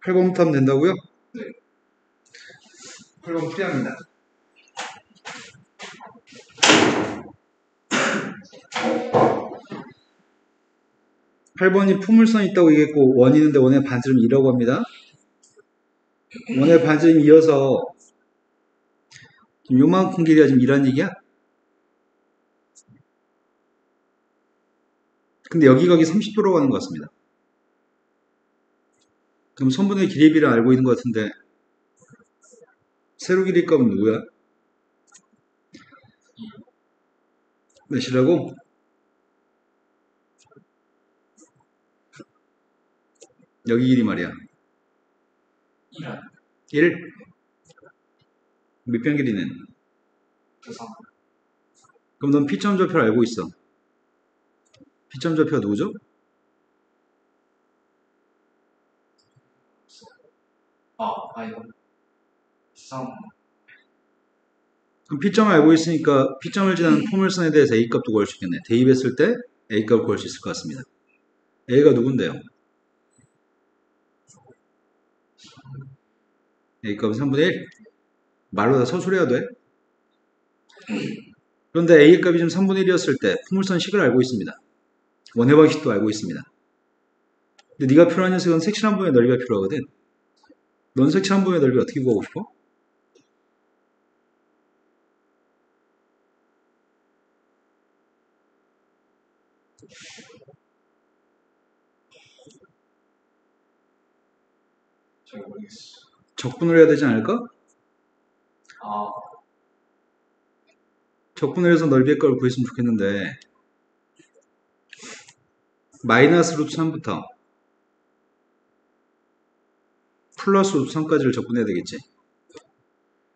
8번부터 하면 된다고요? 네. 8번 풀이합니다. (8번이) 포물선이 있다고 얘기했고 원이 있는데 원의 반지름이 2라고 합니다. 원의 반지름이 2여서 요만큼 길이가 지금 2라는 얘기야? 근데 여기가 30도로 가는 것 같습니다. 그럼 선분의 길이의 비를 알고 있는 것 같은데 세로 길이 값은 누구야? 몇이라고? 여기 길이 말이야. 1? 밑변 길이는? 그럼 넌 P점 좌표를 알고 있어. P점 좌표가 누구죠? 이거. 그럼 P점을 알고 있으니까 P점을 지나는 포물선에 대해서 A값도 구할 수 있겠네. 대입했을 때 A값을 구할 수 있을 것 같습니다. A가 누군데요? A값은 3분의 1. 말로 다 서술해야 돼. 그런데 A의 값이 좀 3분의 1이었을 때 포물선 식을 알고 있습니다. 원의 방식도 알고 있습니다. 근데 네가 필요한 녀석은 색칠한 부분의 넓이가 필요하거든. 넌 색칠한 부분의 넓이 어떻게 구하고 싶어? 잘 모르겠어. 적분을 해야 되지 않을까? 적분을 해서 넓이의 값을 구했으면 좋겠는데 마이너스 루트 3부터 플러스 루트 3까지를 적분해야 되겠지.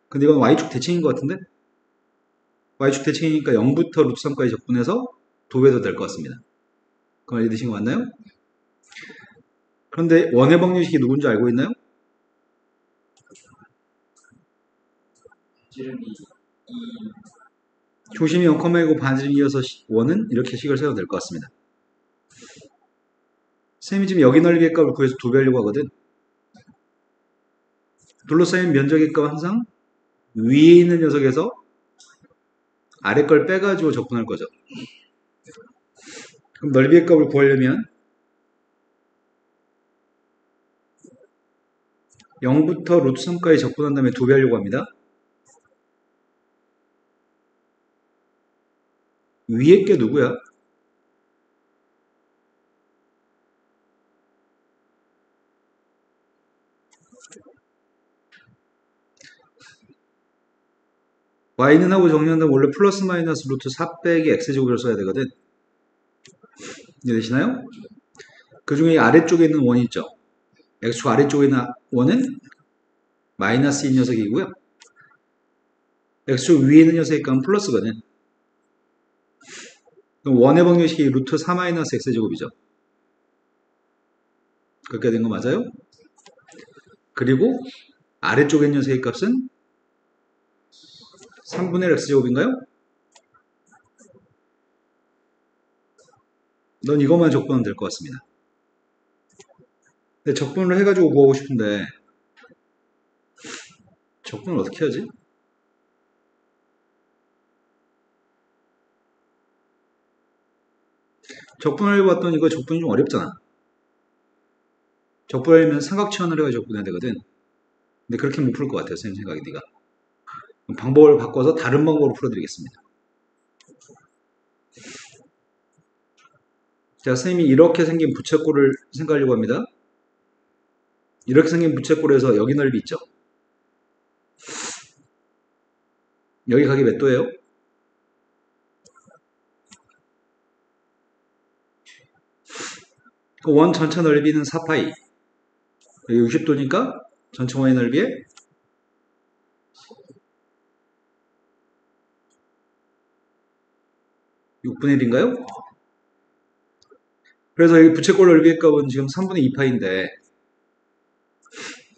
근데 이건 y축 대칭인 것 같은데? y축 대칭이니까 0부터 루트 3까지 적분해서 도배도 될 것 같습니다. 그럼 이해되신 거 맞나요? 그런데 원의 방정식이 누군지 알고 있나요? 지름이 조심이 0,1고 반지름이 2여서 원은 이렇게 식을 세워도 될 것 같습니다. 쌤이 지금 여기 넓이의 값을 구해서 도배하려고 하거든. 둘러싸인 면적의 값은 항상 위에 있는 녀석에서 아래 걸 빼가지고 적분할 거죠. 그럼 넓이의 값을 구하려면 0부터 루트 3까지 적분한 다음에 도배하려고 합니다. 위에 게 누구야? y는 하고 정리한다면 원래 플러스 마이너스 루트 4 빼기 x제곱을 써야 되거든. 이해되시나요? 그 중에 아래쪽에 있는 원이 있죠. x축 아래쪽에 있는 원은 마이너스인 녀석이고요. x축 위에 있는 녀석의 값은 플러스거든. 그럼 원의 방정식이 루트 4 마이너스 x제곱이죠. 그렇게 된 거 맞아요? 그리고 아래쪽에 있는 녀석의 값은 3분의 1 x제곱인가요? 넌 이것만 적분하면 될 것 같습니다. 근데 적분을 해가지고 구하고 싶은데 적분을 어떻게 하지? 적분을 해봤더니 이거 적분이 좀 어렵잖아. 적분하려면 삼각치환을 해가지고 적분해야 되거든. 근데 그렇게 못 풀 것 같아요. 선생님 생각에 네가. 방법을 바꿔서 다른 방법으로 풀어드리겠습니다. 자, 선생님이 이렇게 생긴 부채꼴을 생각하려고 합니다. 이렇게 생긴 부채꼴에서 여기 넓이 있죠? 여기 각이 몇 도예요? 그 원 전체 넓이는 4파이. 60도니까 전체 원의 넓이에 6분의 1인가요? 그래서 여기 부채꼴 넓이의 값은 지금 3분의 2파인데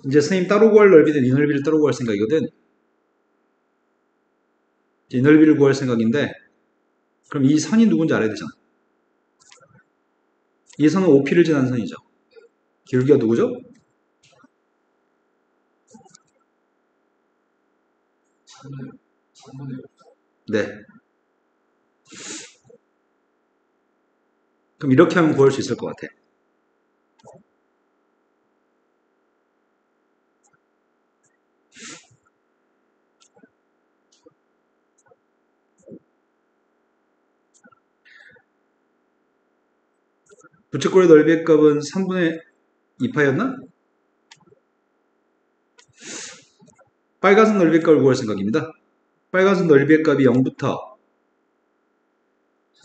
이제 선생님 따로 구할 넓이는 이 넓이를 따로 구할 생각이거든. 이 넓이를 구할 생각인데 그럼 이 선이 누군지 알아야 되잖아. 이 선은 OP를 지나는 선이죠. 기울기가 누구죠? 3분의 네. 그럼 이렇게 하면 구할 수 있을 것 같아. 부채꼴의 넓이의 값은 3분의 2파였나? 빨간색 넓이의 값을 구할 생각입니다. 빨간색 넓이의 값이 0부터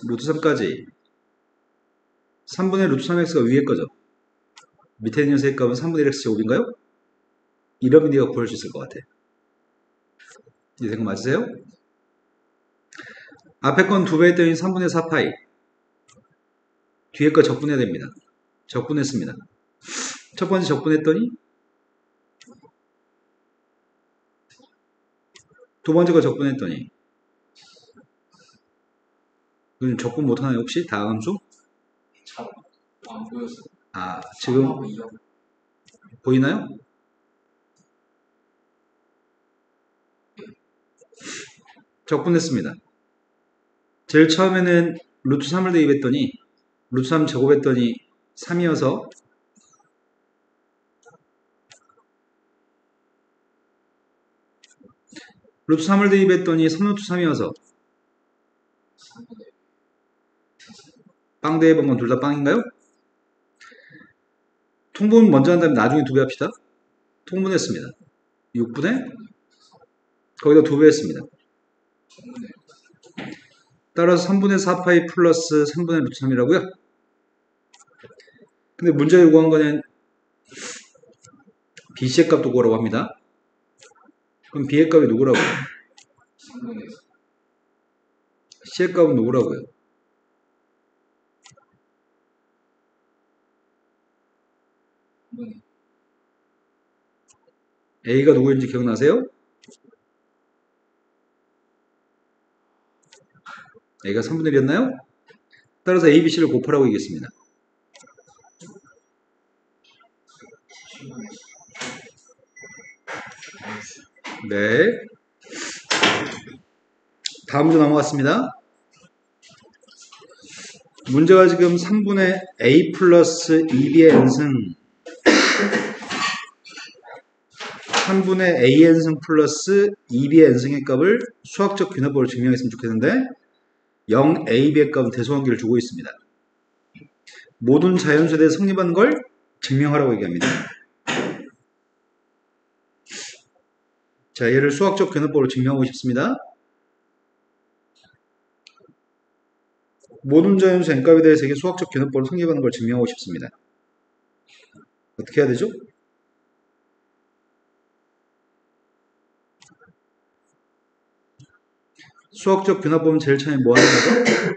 루트 3까지 3분의 루트 3x가 위에 거죠. 밑에 있는 녀석의 값은 3분의 1x 제곱인가요? 이러면 네가 구할 수 있을 것 같아. 이 생각 맞으세요? 앞에 건 2배 했더니 3분의 4파이. 뒤에 거 적분해야 됩니다. 적분했습니다. 첫 번째 적분했더니 두 번째 거 적분했더니 이건 적분 못하나요 혹시? 다함수? 안 보였어. 아 지금 3하고 2하고 보이나요? 적분했습니다. 제일 처음에는 루트 3을 대입했더니 루트 3 제곱했더니 3이어서 루트 3을 대입했더니 3루트 3이어서 3분의 빵 대입한 건 둘 다 빵인가요? 통분 먼저 한 다음에 나중에 2배 합시다. 통분했습니다. 6분의 거기다 2배 했습니다. 3분의 따라서 3분의 4파이 플러스 3분의 루트 3이라고요? 근데 문제가 요구한 거는 BC의 값도 구하라고 합니다. 그럼 B의 값이 누구라고요? 3분의 C의 값은 누구라고요? 3분의 A가 누구인지 기억나세요? A가 3분의 1이었나요? 따라서 A, B, C를 곱하라고 얘기했습니다. 10분의 네. 다음 문제 넘어갔습니다. 문제가 지금 3분의 A 플러스 2B의 n승 3분의 AN승 플러스 2B의 n승의 값을 수학적 균합법으로 증명했으면 좋겠는데 0AB의 값은 대소관계를 주고 있습니다. 모든 자연수에 대해 성립한 걸 증명하라고 얘기합니다. 자, 얘를 수학적 균합법으로 증명하고 싶습니다. 모든 자연수 n값에 대해서 이게 수학적 균합법으로 성립하는 걸 증명하고 싶습니다. 어떻게 해야 되죠? 수학적 균합법은 제일 처음에 뭐 하는 거죠?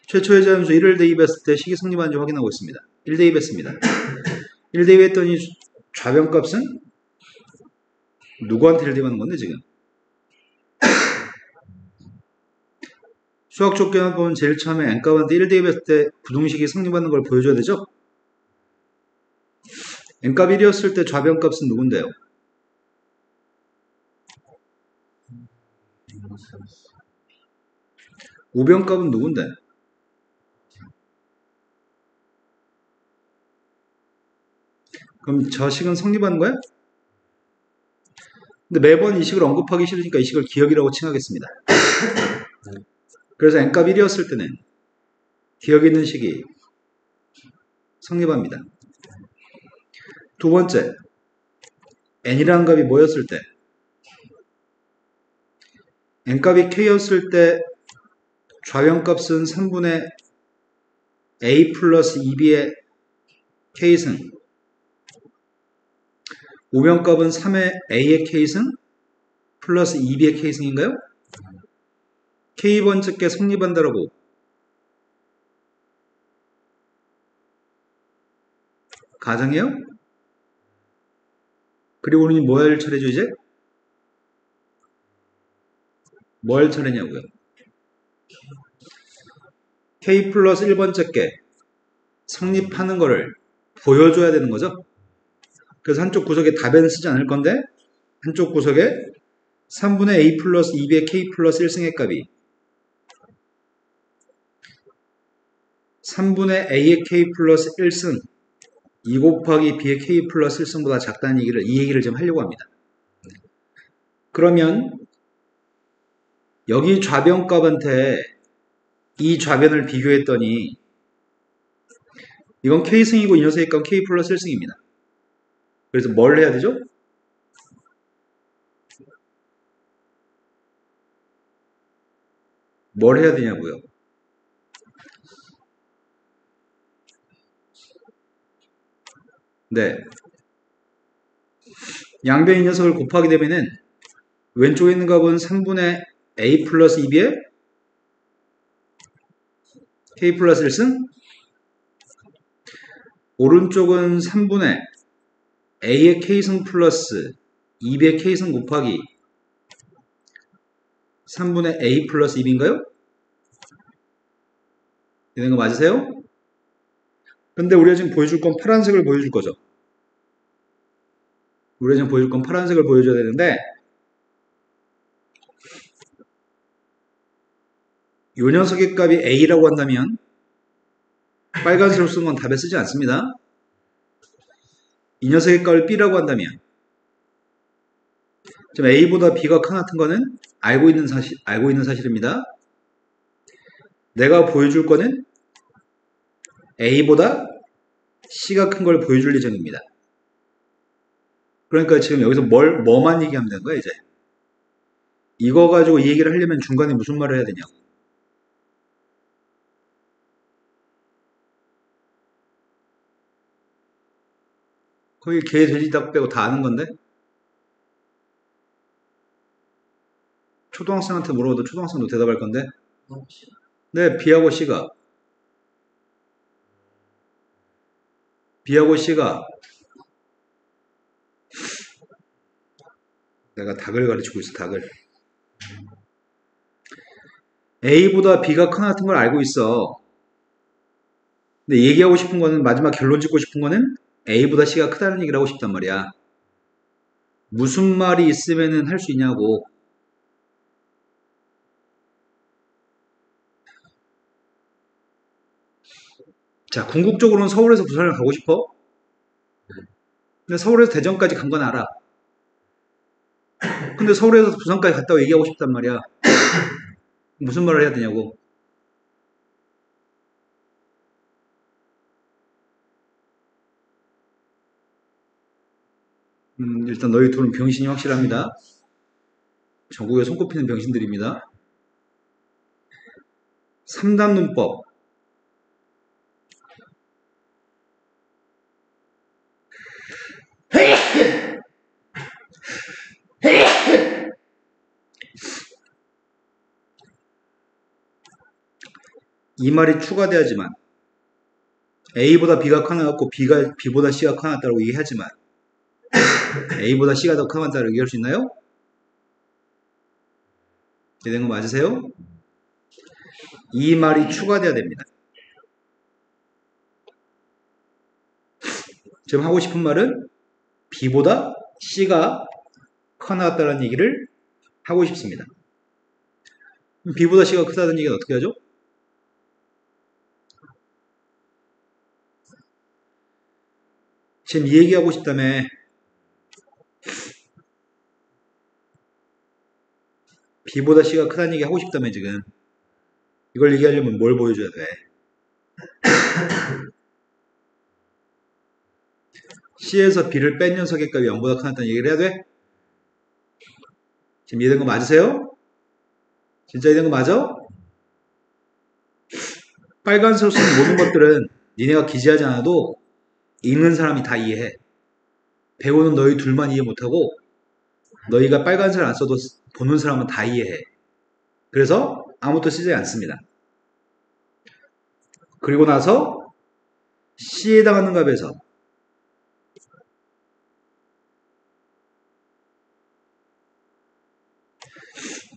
최초의 자연수 1을 대입했을 때 식이 성립하는지 확인하고 있습니다. 1 대입했습니다. 1 대입했더니 좌변값은 누구한테 1 대입하는 건데 지금? 수학적 균합법은 제일 처음에 n값한테 1 대입했을 때 부등식이 성립하는 걸 보여줘야 되죠? n값 1이었을 때 좌변값은 누군데요? 우변값은 누군데? 그럼 저 식은 성립하는 거야? 근데 매번 이 식을 언급하기 싫으니까 이 식을 기억이라고 칭하겠습니다. 그래서 n값 1이었을 때는 기억에 있는 식이 성립합니다. 두 번째, n이라는 값이 뭐였을 때? n값이 k였을 때 좌변값은 3분의 a 플러스 2b의 k승 우변값은 3의 a의 k승 플러스 2b의 k승인가요? k번째 게 성립한다라고 가정해요? 그리고 우리는 뭐 할 차례죠 이제? 뭐 할 차례냐고요? k 플러스 1번째 게 성립하는 거를 보여줘야 되는 거죠? 그래서 한쪽 구석에 답에는 쓰지 않을 건데 한쪽 구석에 3분의 a 플러스 2b의 k 플러스 1승의 값이 3분의 a의 k 플러스 1승 2 곱하기 b의 k 플러스 1승보다 작다는 얘기를 이 얘기를 좀 하려고 합니다. 그러면 여기 좌변값한테 이 좌변을 비교했더니 이건 k승이고 이 녀석의 값은 k 플러스 1승입니다. 그래서 뭘 해야 되죠? 뭘 해야 되냐고요? 네. 양변 이 녀석을 곱하게 되면은 왼쪽에 있는 값은 3분의 a 플러스 2b에 k 플러스 1승 오른쪽은 3분의 a의 k승 플러스 2b의 k승 곱하기 3분의 a 플러스 2b인가요? 되는 거 맞으세요? 근데 우리가 지금 보여줄 건 파란색을 보여줄 거죠. 우리가 지금 보여줄 건 파란색을 보여줘야 되는데 요 녀석의 값이 a라고 한다면 빨간색으로 쓰는 건 답에 쓰지 않습니다. 이 녀석의 값을 b라고 한다면 지금 a보다 b가 큰 같은 거는 알고 있는 사실입니다. 내가 보여줄 거는 a보다 c가 큰 걸 보여줄 예정입니다. 그러니까 지금 여기서 뭐만 얘기하면 되는 거야, 이제. 이거 가지고 이 얘기를 하려면 중간에 무슨 말을 해야 되냐고. 거기 개, 돼지, 닭 빼고 다 아는 건데? 초등학생한테 물어봐도 초등학생도 대답할 건데? 네, B하고 C가. B하고 C가. 내가 닭을 가르치고 있어, 닭을. A보다 B가 큰 같은 걸 알고 있어. 근데 얘기하고 싶은 거는, 마지막 결론 짓고 싶은 거는 A보다 C가 크다는 얘기를 하고 싶단 말이야. 무슨 말이 있으면은 할 수 있냐고. 자, 궁극적으로는 서울에서 부산을 가고 싶어? 근데 서울에서 대전까지 간 건 알아. 근데 서울에서 부산까지 갔다고 얘기하고 싶단 말이야. 무슨 말을 해야 되냐고. 일단 너희 둘은 병신이 확실합니다. 전국에 손꼽히는 병신들입니다. 3단 문법. 이 말이 추가돼야지만 A보다 B가 커나갔고 B보다 C가 커나갔다고 얘기하지만 A보다 C가 더 커나갔다고 얘기할 수 있나요? 되는 거 맞으세요? 이 말이 추가돼야 됩니다. 지금 하고 싶은 말은 B보다 C가 커나갔다는 얘기를 하고 싶습니다. B보다 C가 크다는 얘기는 어떻게 하죠? 지금 이 얘기하고 싶다며 B보다 C가 크다는 얘기 하고 싶다며 지금 이걸 얘기하려면 뭘 보여줘야 돼? C에서 B를 뺀 녀석의 값이 0보다 커났다는 얘기를 해야 돼? 지금 이해된 거 맞으세요? 진짜 이해된 거 맞아? 빨간색으로 쓰는 모든 것들은 니네가 기재하지 않아도 읽는 사람이 다 이해해. 배우는 너희 둘만 이해 못하고 너희가 빨간색을 안 써도 보는 사람은 다 이해해. 그래서 아무것도 쓰지 않습니다. 그리고 나서 C에 해당하는 값에서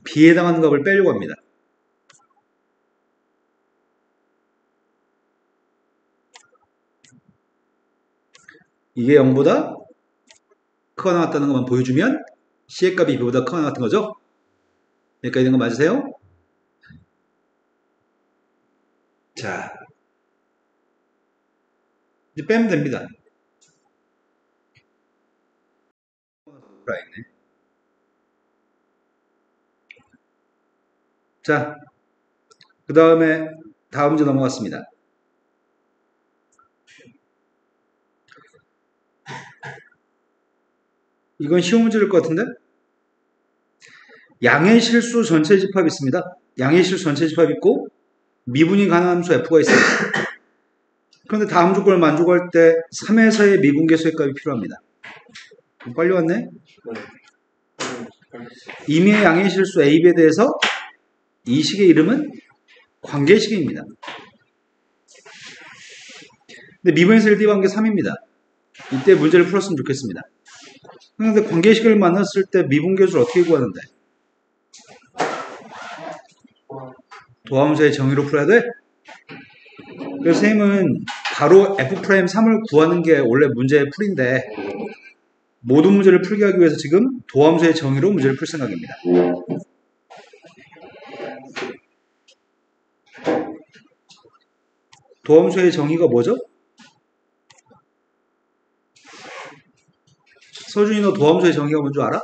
B에 해당하는 값을 빼려고 합니다. 이게 0보다 크거나 같다는 것만 보여주면 C의 값이 B보다 크거나 같은 거죠? 여기까지 있는 거 맞으세요? 자, 이제 빼면 됩니다. 자, 그 다음에 다음 문제 넘어갔습니다. 이건 쉬운 문제일 것 같은데? 양의 실수 전체 집합이 있습니다. 양의 실수 전체 집합이 있고 미분이 가능한 함수 F가 있습니다. 그런데 다음 조건을 만족할 때 3에서의 미분계수의 값이 필요합니다. 빨리 왔네? 임의의 양의 실수 A, B에 대해서 이 식의 이름은 관계식입니다. 근데 미분에서 1 더한 게 3입니다. 이때 문제를 풀었으면 좋겠습니다. 그런데 관계식을 만났을 때 미분계수를 어떻게 구하는데? 도함수의 정의로 풀어야 돼? 그래서 선생님은 바로 F'3을 구하는 게 원래 문제의 풀인데 모든 문제를 풀게 하기 위해서 지금 도함수의 정의로 문제를 풀 생각입니다. 도함수의 정의가 뭐죠? 서준이 너 도함수의 정의가 뭔 줄 알아?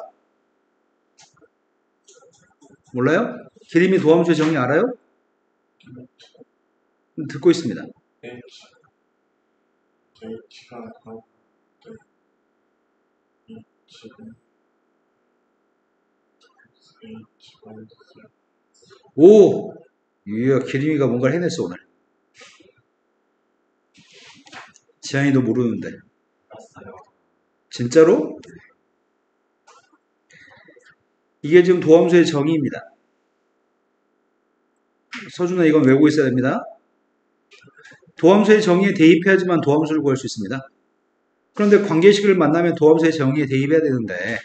몰라요? 기림이 도함수의 정의 알아요? 듣고 있습니다. 오! 이야, 기림이가 뭔가를 해냈어 오늘. 지한이도 모르는데. 진짜로? 이게 지금 도함수의 정의입니다. 서준아 이건 외우고 있어야 됩니다. 도함수의 정의에 대입해야지만 도함수를 구할 수 있습니다. 그런데 관계식을 만나면 도함수의 정의에 대입해야 되는데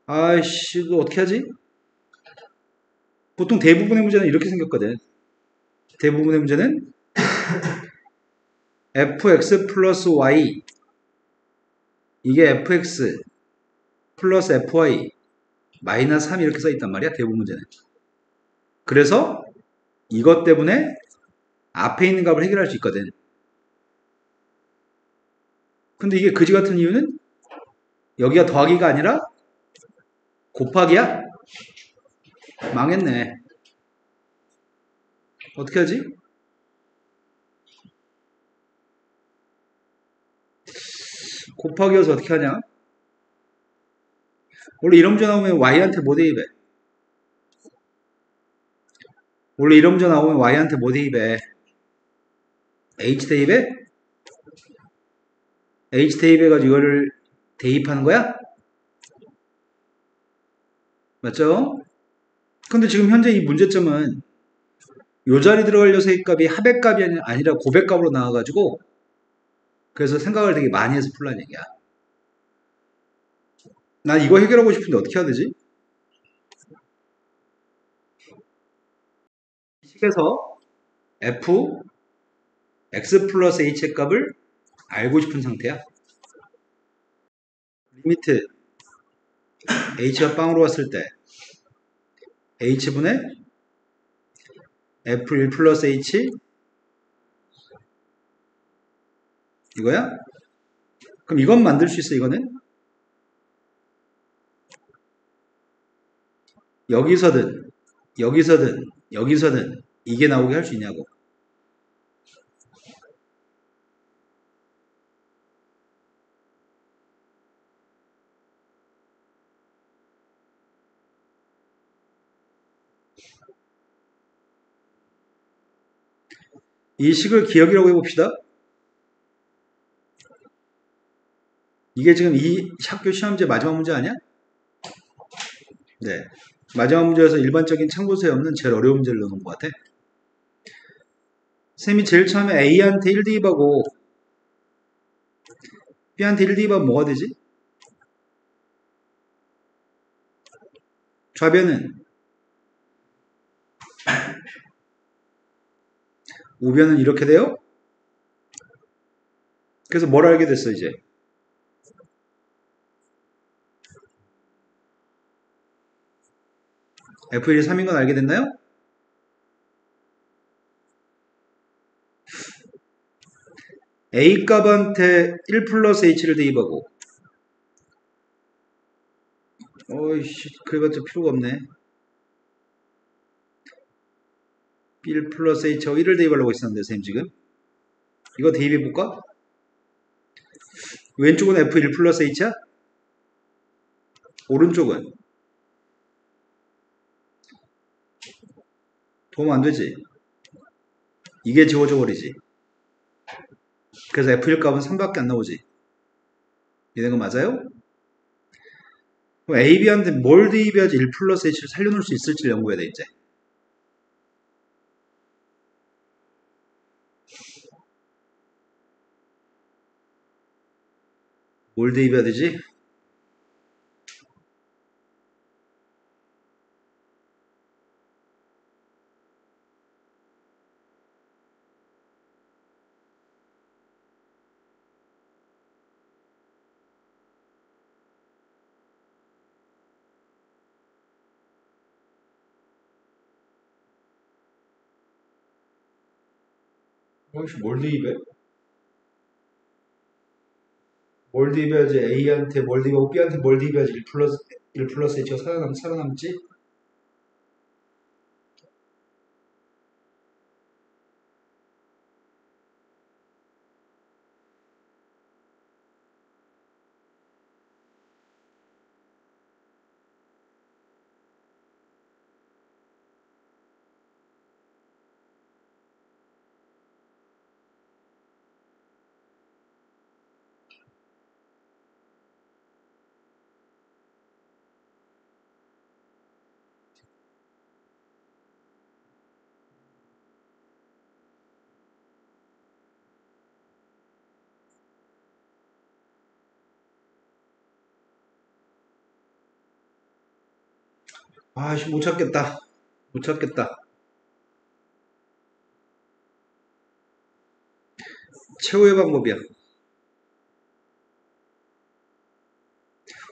아이씨 이거 어떻게 하지? 보통 대부분의 문제는 이렇게 생겼거든. 대부분의 문제는 fx 플러스 y 이게 fx 플러스 fy 마이너스 3 이렇게 써있단 말이야. 대부분 문제는. 그래서 이것 때문에 앞에 있는 값을 해결할 수 있거든. 근데 이게 그지 같은 이유는 여기가 더하기가 아니라 곱하기야? 망했네. 어떻게 하지? 곱하기여서 어떻게 하냐? 원래 이런 문제 나오면 y한테 뭐 대입해? 원래 이런 문제 나오면 y한테 뭐 대입해? h 대입해? h 대입해가지고 이거를 대입하는 거야? 맞죠? 근데 지금 현재 이 문제점은 요 자리 들어갈 녀석의 값이 합의값이 아니라 고백값으로 나와가지고 그래서 생각을 되게 많이 해서 풀란 얘기야. 난 이거 해결하고 싶은데 어떻게 해야 되지? 이 식에서 f x 플러스 h의 값을 알고 싶은 상태야. 리미트 h가 빵으로 왔을 때 h분의 f1 플러스 h 이거야? 그럼 이건 만들 수 있어. 이거는 여기서든 여기서든 여기서든 이게 나오게 할 수 있냐고. 이 식을 기억이라고 해봅시다. 이게 지금 이 학교 시험제 마지막 문제 아니야? 네. 마지막 문제에서 일반적인 참고서에 없는 제일 어려운 문제를 넣어놓은 것 같아. 쌤이 제일 처음에 A한테 1 대입하고 B한테 1 대입하면 뭐가 되지? 좌변은 우변은 이렇게 돼요? 그래서 뭘 알게 됐어 이제? F1이 3인 건 알게 됐나요? A 값한테 1 플러스 H를 대입하고 어이씨 그래봤자 필요가 없네. 1 플러스 H하고 1을 대입하려고 했었는데 선생님 지금 이거 대입해볼까? 왼쪽은 F1 플러스 H야? 오른쪽은 도움 안되지. 이게 지워져 버리지. 그래서 F1 값은 3밖에 안 나오지. 이런 거 맞아요? 그럼 A, B한테 뭘 대입해야지 1 플러스 H를 살려놓을 수 있을지 연구해야 돼 이제. 뭘 대입해야 되지? 혹시 뭘 대입해? 뭘 대입해야지 A한테 뭘 대입하고 B한테 뭘 대입해야지 1 플러스 H가 살아남지? 아씨 못 찾겠다. 못 찾겠다. 최후의 방법이야.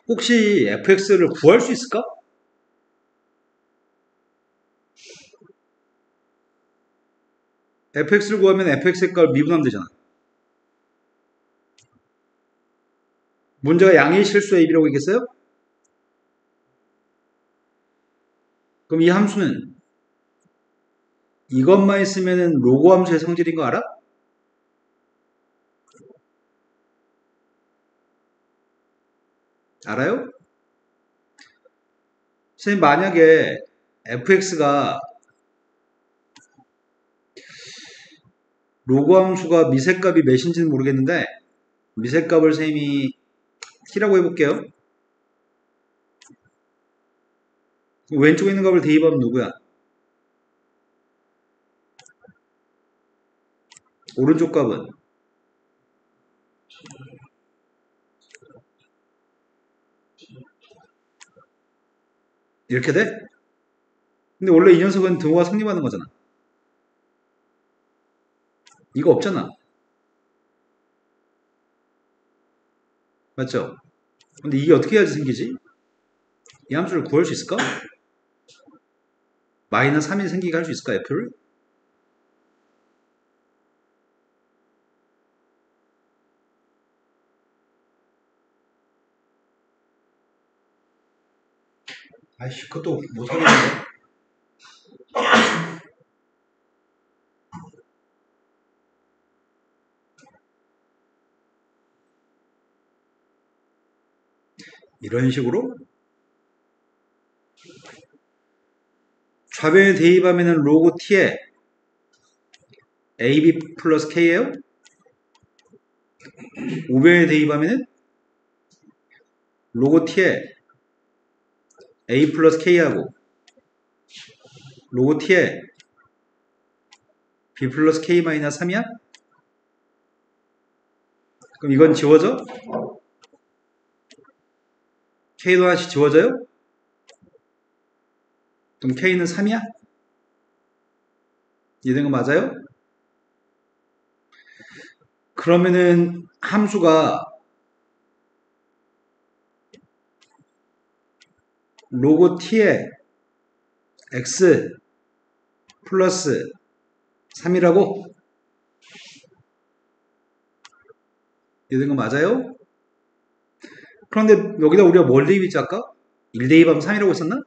혹시 fx를 구할 수 있을까? fx를 구하면 fx의 값을 미분하면 되잖아. 문제가 양의 실수 ab라고 있겠어요? 그럼 이 함수는 이것만 있으면 로그 함수의 성질인 거 알아? 알아요? 선생님 만약에 fx가 로그 함수가 미세값이 몇인지는 모르겠는데 미세값을 선생님이 t라고 해볼게요. 왼쪽에 있는 값을 대입하면 누구야? 오른쪽 값은 이렇게 돼? 근데 원래 이 녀석은 등호가 성립하는 거잖아. 이거 없잖아. 맞죠? 근데 이게 어떻게 해야지 생기지? 이 함수를 구할 수 있을까? 마이너스 3이 생기게 할 수 있을까? f를? 아이씨 그것도 못하겠는데. 이런 식으로 좌변에 대입하면은 로그 t에 ab 플러스 k예요. 우변에 대입하면은 로그 t에 a 플러스 k하고 로그 t에 b 플러스 k 마이너스 3이야? 그럼 이건 지워져? k도 하나씩 지워져요? 그럼 k는 3이야? 이해된 거 맞아요? 그러면은 함수가 로그 t에 x 플러스 3이라고? 이런 거 맞아요? 그런데 여기다 우리가 뭘 대입했지 아까? 1 대입하면 3이라고 했었나?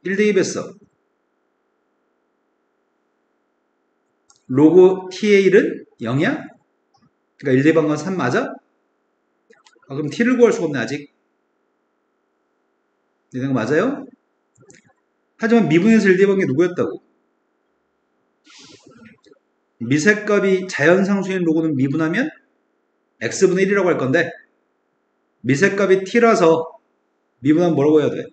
1 대입했어. 로그 t의 1은 0이야? 그러니까 1 대입한 건 3 맞아? 아, 그럼 t를 구할 수가 없네 아직. 이런 거 맞아요? 하지만 미분에서 1 대입한 게 누구였다고? 미세값이 자연상수인 로그는 미분하면 x분의 1이라고 할 건데 미세값이 t라서 미분하면 뭐라고 해야 돼?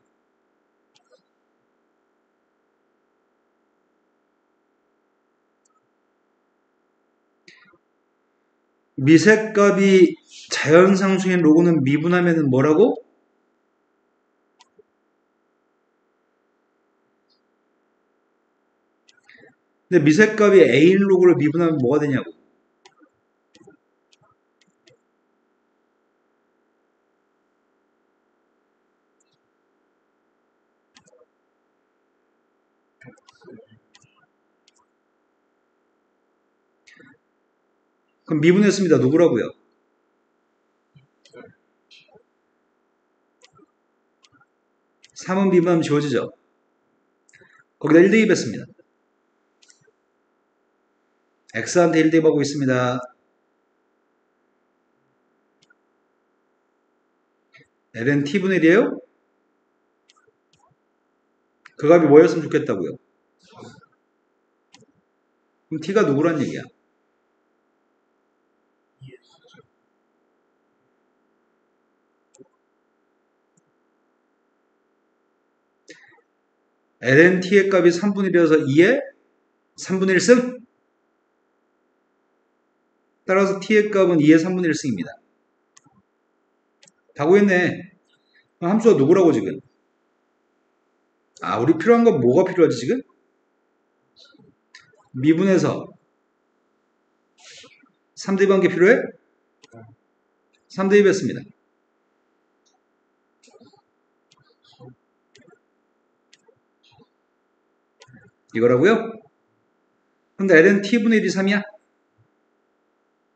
미세값이 자연상수인 로그는 미분하면 뭐라고? 근데 미세값이 a인 로그를 미분하면 뭐가 되냐고. 그럼 미분했습니다. 누구라고요? 3은 미분하면 지워지죠. 거기다 1 대입했습니다. x한테 1 대입하고 있습니다. ln t분의 1이에요? 그 값이 뭐였으면 좋겠다고요? 그럼 t가 누구란 얘기야? ln t의 값이 3분의 1이어서 2에 3분의 1승? 따라서 t의 값은 2의 3분의 1승입니다. 다 구했네. 그럼 함수가 누구라고 지금? 아, 우리 필요한 건 뭐가 필요하지 지금? 미분해서 3 대입한 게 필요해? 3 대입했습니다. 이거라고요? 근데 ln t분의 1이 3이야?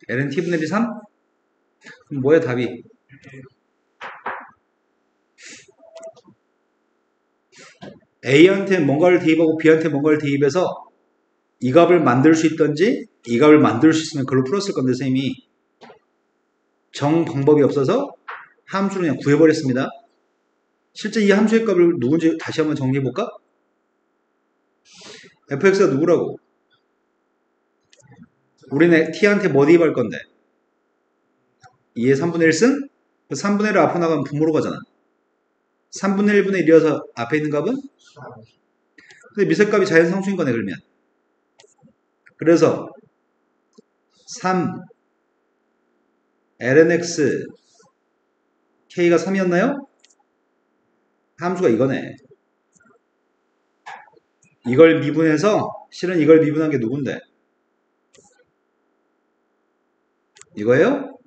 ln t분의 1이 3? 그럼 뭐야 답이? A한테 뭔가를 대입하고 B한테 뭔가를 대입해서 이 값을 만들 수 있던지 이 값을 만들 수 있으면 그걸로 풀었을 건데 선생님이 정 방법이 없어서 함수를 그냥 구해버렸습니다. 실제 이 함수의 값을 누군지 다시 한번 정리해볼까? fx가 누구라고? 우리는 t한테 뭐 대입할 건데? 2의 3분의 1승? 3분의 1을 앞으로 나가면 분모로 가잖아. 3분의 1분의 1이어서 앞에 있는 값은? 근데 미세값이 자연상수인 거네 그러면. 그래서 3 ln x k가 3이었나요? 함수가 이거네. 이걸 미분해서 실은 이걸 미분한 게 누군데? 이거예요?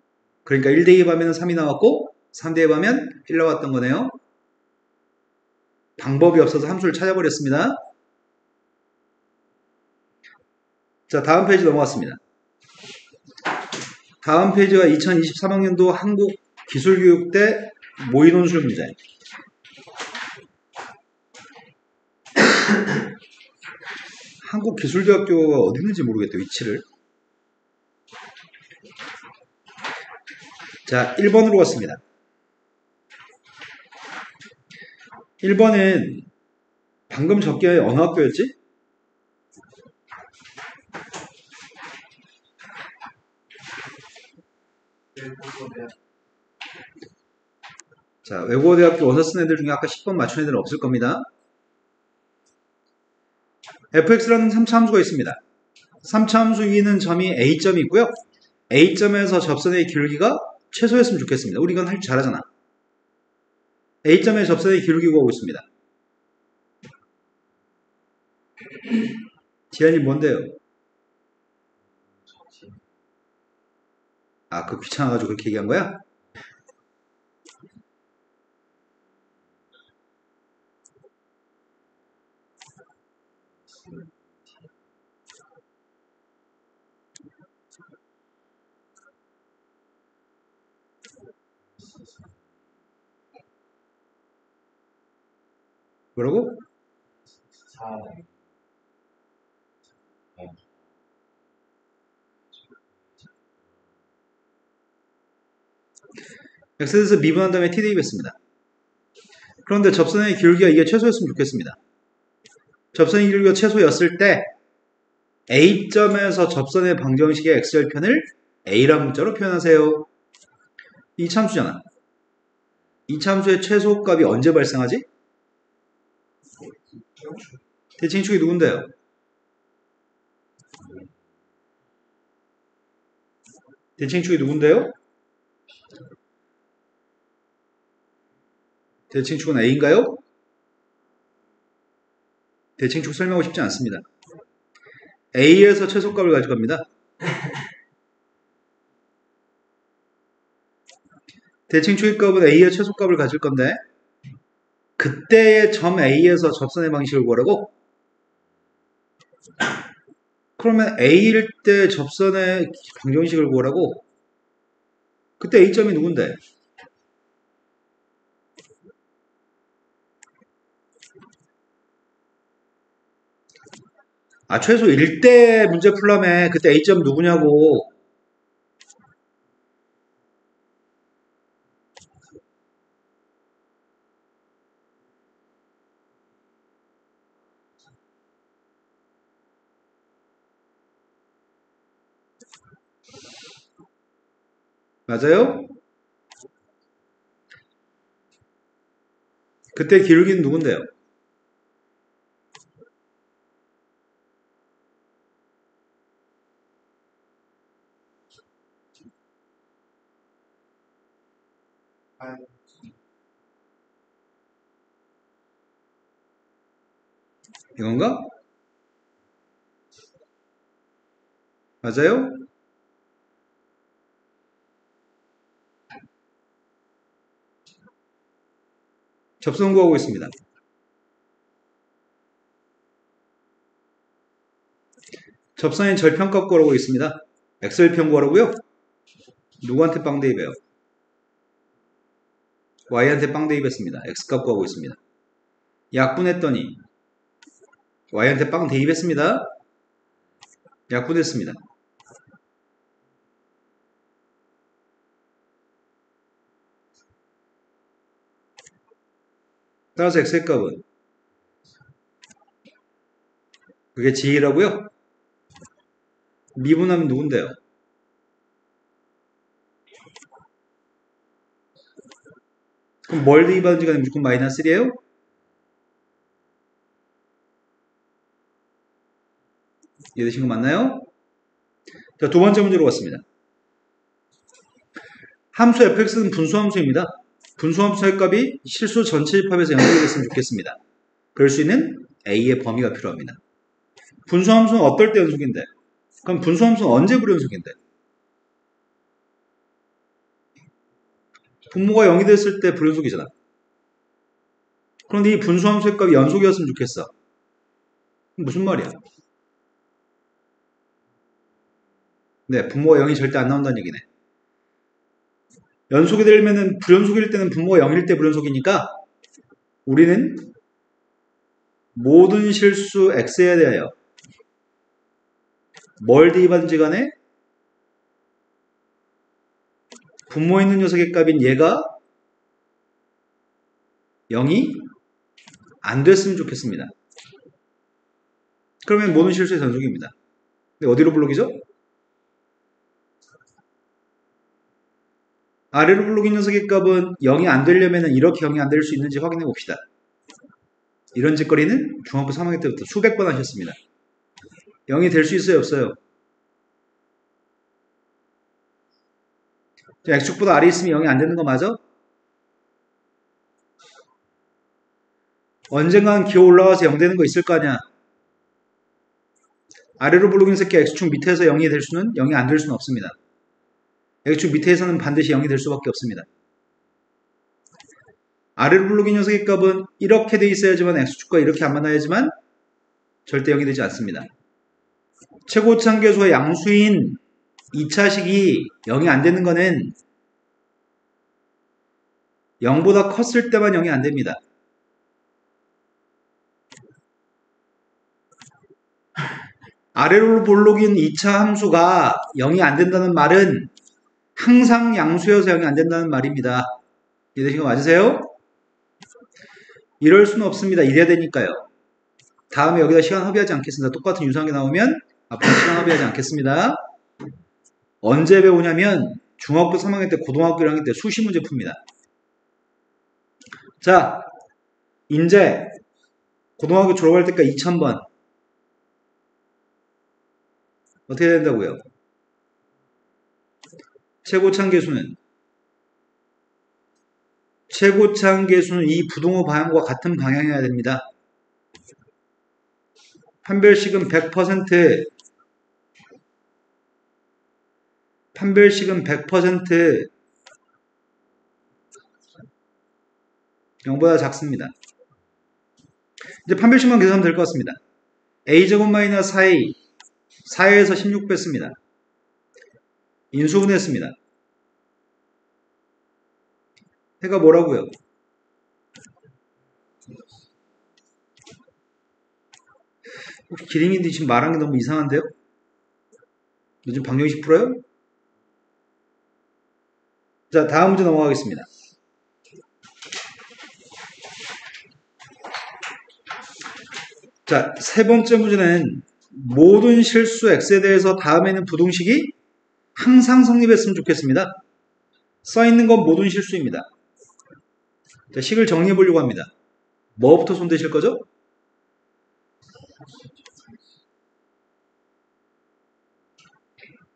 그러니까 1 대입하면 3이 나왔고 3 대입하면 1 나왔던 거네요. 방법이 없어서 함수를 찾아버렸습니다. 자, 다음 페이지 넘어갔습니다. 다음 페이지가 2023학년도 한국기술교육대 모의논술 문제. 한국기술대학교가 어디 있는지 모르겠다, 위치를. 자, 1번으로 갔습니다. 1번은 방금 적기 어느 학교였지? 자, 외국어대학교 어서 쓴 애들 중에 아까 10번 맞춘 애들은 없을 겁니다. fx라는 3차 함수가 있습니다. 3차 함수 위에 있는 점이 a점이 있고요. a점에서 접선의 기울기가 최소였으면 좋겠습니다. 우리 이건 할 줄 잘하잖아. a점의 접선의 기울기 구하고 있습니다. 지안이 뭔데요? 아, 그 귀찮아가지고 그렇게 얘기한 거야? 뭐라고? 4. x에서 미분한 다음에 t 대입했습니다. 그런데 접선의 기울기가 이게 최소였으면 좋겠습니다. 접선의 기울기가 최소였을 때 A점에서 접선의 방정식의 x절편을 A라는 문자로 표현하세요. 이 참수잖아. 이 참수의 최소값이 언제 발생하지? 대칭축이 누군데요? 대칭축이 누군데요? 대칭축은 A인가요? 대칭축 설명하고 싶지 않습니다. A에서 최소값을 가져갑니다. 대칭축의 값은 A의 최소값을 가질 건데 그때의 점 A에서 접선의 방식을 구하라고? 그러면 A일 때 접선의 방정식을 구하라고? 그때 A점이 누군데? 최소 1대 문제 풀라며. 그때 A점 누구냐고. 맞아요? 그때 기울기는 누군데요? 이건가? 맞아요? 접선 구하고 있습니다. 접선의 절편값 구하고 있습니다. x절편 구하라고요? 누구한테 빵 대입해요? y한테 빵 대입했습니다. x값 구하고 있습니다. 약분했더니 y한테 빵 대입했습니다. 약분했습니다. 따라서 x의 값은 그게 g라고요? 미분하면 누군데요? 그럼 뭘 대입하는지 간에 무조건 마이너스 1이에요? 이해되신 거 맞나요? 자, 두 번째 문제로 갔습니다. 함수 fx는 분수함수입니다. 분수함수의 값이 실수 전체 집합에서 0이 됐으면 좋겠습니다. 그럴 수 있는 a의 범위가 필요합니다. 분수함수는 어떨 때 연속인데? 그럼 분수함수는 언제 불연속인데? 분모가 0이 됐을 때 불연속이잖아. 그런데 이 분수함수의 값이 연속이었으면 좋겠어. 무슨 말이야? 네, 분모가 0이 절대 안 나온다는 얘기네. 연속이 되려면은 불연속일 때는 분모가 0일 때 불연속이니까 우리는 모든 실수 x에 대하여 뭘 대입하든지 간에 분모 있는 녀석의 값인 얘가 0이 안 됐으면 좋겠습니다. 그러면 모든 실수의 전속입니다. 근데 어디로 블록이죠? 아래로 블록인 녀석의 값은 0이 안 되려면 이렇게 0이 안 될 수 있는지 확인해 봅시다. 이런 짓거리는 중학교 3학년 때부터 수백 번 하셨습니다. 0이 될 수 있어요? 없어요? x축보다 아래 있으면 0이 안 되는 거 맞아? 언젠간 기어 올라가서 0 되는 거 있을 거 아니야? 아래로 블록인 새끼 x축 밑에서 0이 될 수는 0이 안 될 수는 없습니다. x축 밑에서는 반드시 0이 될 수밖에 없습니다. 아래로 블록인 녀석의 값은 이렇게 돼 있어야지만 x축과 이렇게 안 만나야지만 절대 0이 되지 않습니다. 최고차항계수와 양수인 2차식이 0이 안 되는 거는 0보다 컸을 때만 0이 안 됩니다. 아래로 볼록인 2차 함수가 0이 안 된다는 말은 항상 양수여서 0이 안 된다는 말입니다. 이해되신 거 맞으세요? 이럴 수는 없습니다. 이래야 되니까요. 다음에 여기다 시간 허비하지 않겠습니다. 똑같은 유사한 게 나오면 앞으로 시간 허비하지 않겠습니다. 언제 배우냐면 중학교 3학년 때 고등학교 1학년 때 수시 문제 풉니다. 자, 이제 고등학교 졸업할 때까지 2000번 어떻게 된다고요? 최고차항계수는 이 부등호 방향과 같은 방향이어야 됩니다. 판별식은 100% 0보다 작습니다. 이제 판별식만 계산하면 될 것 같습니다. a제곱 마이너스 4a 4에서 16 뺐습니다. 인수분해했습니다. 해가 뭐라고요? 혹시 기린이들이 지금 말한 게 너무 이상한데요? 요즘 방정식 풀어요? 자, 다음 문제 넘어가겠습니다. 자, 세 번째 문제는 모든 실수 x에 대해서 다음에는 부등식이 항상 성립했으면 좋겠습니다. 써있는 건 모든 실수입니다. 자, 식을 정리해 보려고 합니다. 뭐부터 손대실 거죠?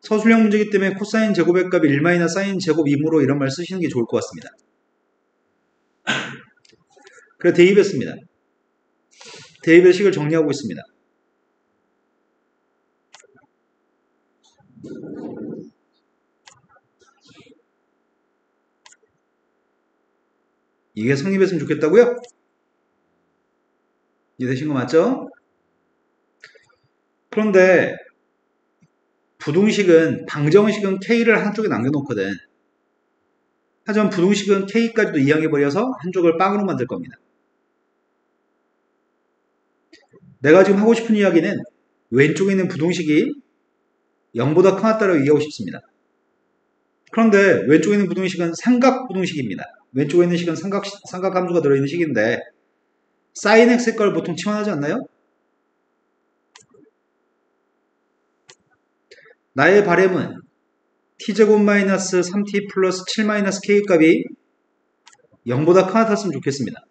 서술형 문제이기 때문에 코사인 제곱의 값이 1 사인 제곱 2이므로 이런 말 쓰시는 게 좋을 것 같습니다. 그래서 대입했습니다. 대입의 식을 정리하고 있습니다. 이게 성립했으면 좋겠다고요? 이해되신 거 맞죠? 그런데 부등식은 방정식은 k를 한쪽에 남겨놓거든. 하지만 부등식은 k까지도 이항해버려서 한쪽을 빵으로 만들 겁니다. 내가 지금 하고 싶은 이야기는 왼쪽에 있는 부등식이 0보다 크다라고 얘기하고 싶습니다. 그런데 왼쪽에 있는 부등식은 삼각 부등식입니다. 왼쪽에 있는 식은 삼각 함수가 들어있는 식인데 sin x의 걸 보통 치환하지 않나요? 나의 바램은 t제곱 마이너스 3t 플러스 7 마이너스 k 값이 0보다 크다였으면 좋겠습니다.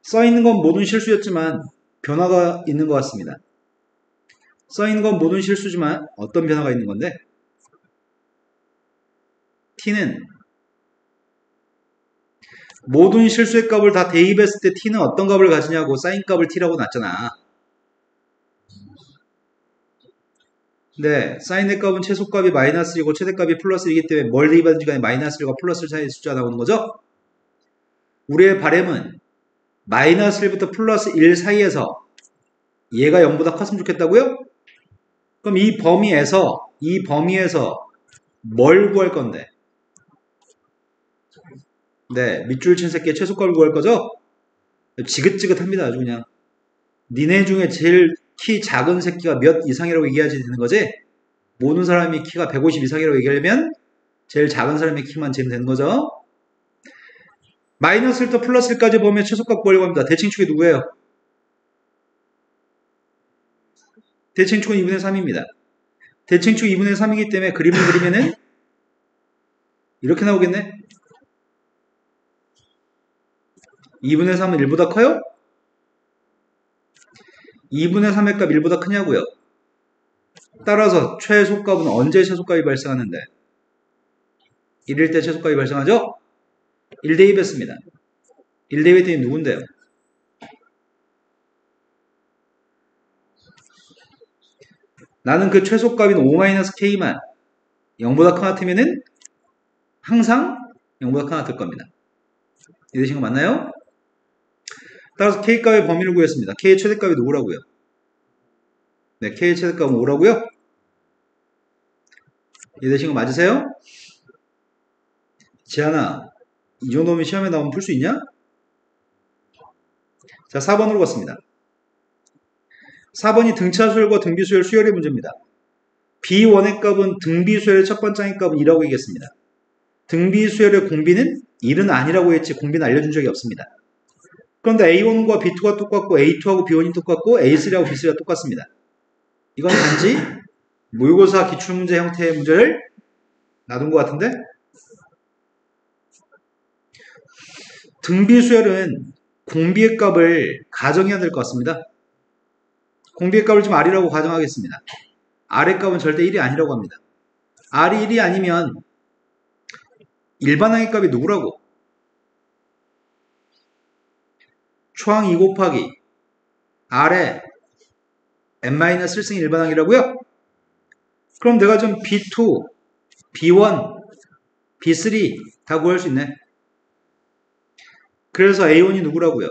써있는 건 모든 실수였지만 변화가 있는 것 같습니다. 써있는 건 모든 실수지만 어떤 변화가 있는 건데 t는 모든 실수의 값을 다 대입했을 때 t는 어떤 값을 가지냐고 사인 값을 t라고 놨잖아. 네, 사인의 값은 최소값이 마이너스 1이고 최대값이 플러스 1이기 때문에 뭘 대입하든지 간에 마이너스 1과 플러스 1 사이의 숫자가 나오는 거죠. 우리의 바램은 마이너스 1부터 플러스 1 사이에서 얘가 0보다 컸으면 좋겠다고요? 그럼 이 범위에서 뭘 구할 건데? 네, 밑줄 친 새끼의 최소값을 구할 거죠? 지긋지긋합니다. 아주 그냥. 니네 중에 제일 키 작은 새끼가 몇 이상이라고 얘기해야지 되는 거지? 모든 사람이 키가 150 이상이라고 얘기하려면 제일 작은 사람의 키만 재면 되는 거죠? 마이너스 1부터 플러스 1까지 범위의 최소값 구하려고 합니다. 대칭축이 누구예요? 대칭축은 2분의 3입니다. 대칭축 2분의 3이기 때문에 그림을 그리면은 이렇게 나오겠네? 2분의 3은 1보다 커요? 2분의 3의 값 1보다 크냐고요? 따라서 최소값은 언제 최소값이 발생하는데? 1일 때 최소값이 발생하죠? 1대입했습니다. 1대입했더니 누군데요? 나는 그 최소값인 5-k만 0보다 큰 같으면은 항상 0보다 큰 같을 겁니다. 이해되신 거 맞나요? 따라서 k값의 범위를 구했습니다. k의 최대값이 누구라고요? 네, K의 최대값은 5라고요? 이해되신 거 맞으세요? 지안아, 이 정도면 시험에 나오면 풀 수 있냐? 자, 4번으로 갔습니다. 4번이 등차수열과 등비수열 수열의 문제입니다. B1의 값은 등비수열의 첫 번째 항의 값은 2라고 얘기했습니다. 등비수열의 공비는 1은 아니라고 했지 공비는 알려준 적이 없습니다. 그런데 A1과 B2가 똑같고 A2하고 B1이 똑같고 A3하고 B3가 똑같습니다. 이건 단지 모의고사 기출문제 형태의 문제를 놔둔 것 같은데 등비수열은 공비의 값을 가정해야 될 것 같습니다. 공비의 값을 좀 R이라고 가정하겠습니다. R의 값은 절대 1이 아니라고 합니다. R이 1이 아니면 일반항의 값이 누구라고? 초항 2 곱하기 R의 n-1승 일반항이라고요? 그럼 내가 좀 B2, B1, B3 다 구할 수 있네. 그래서 A1이 누구라고요?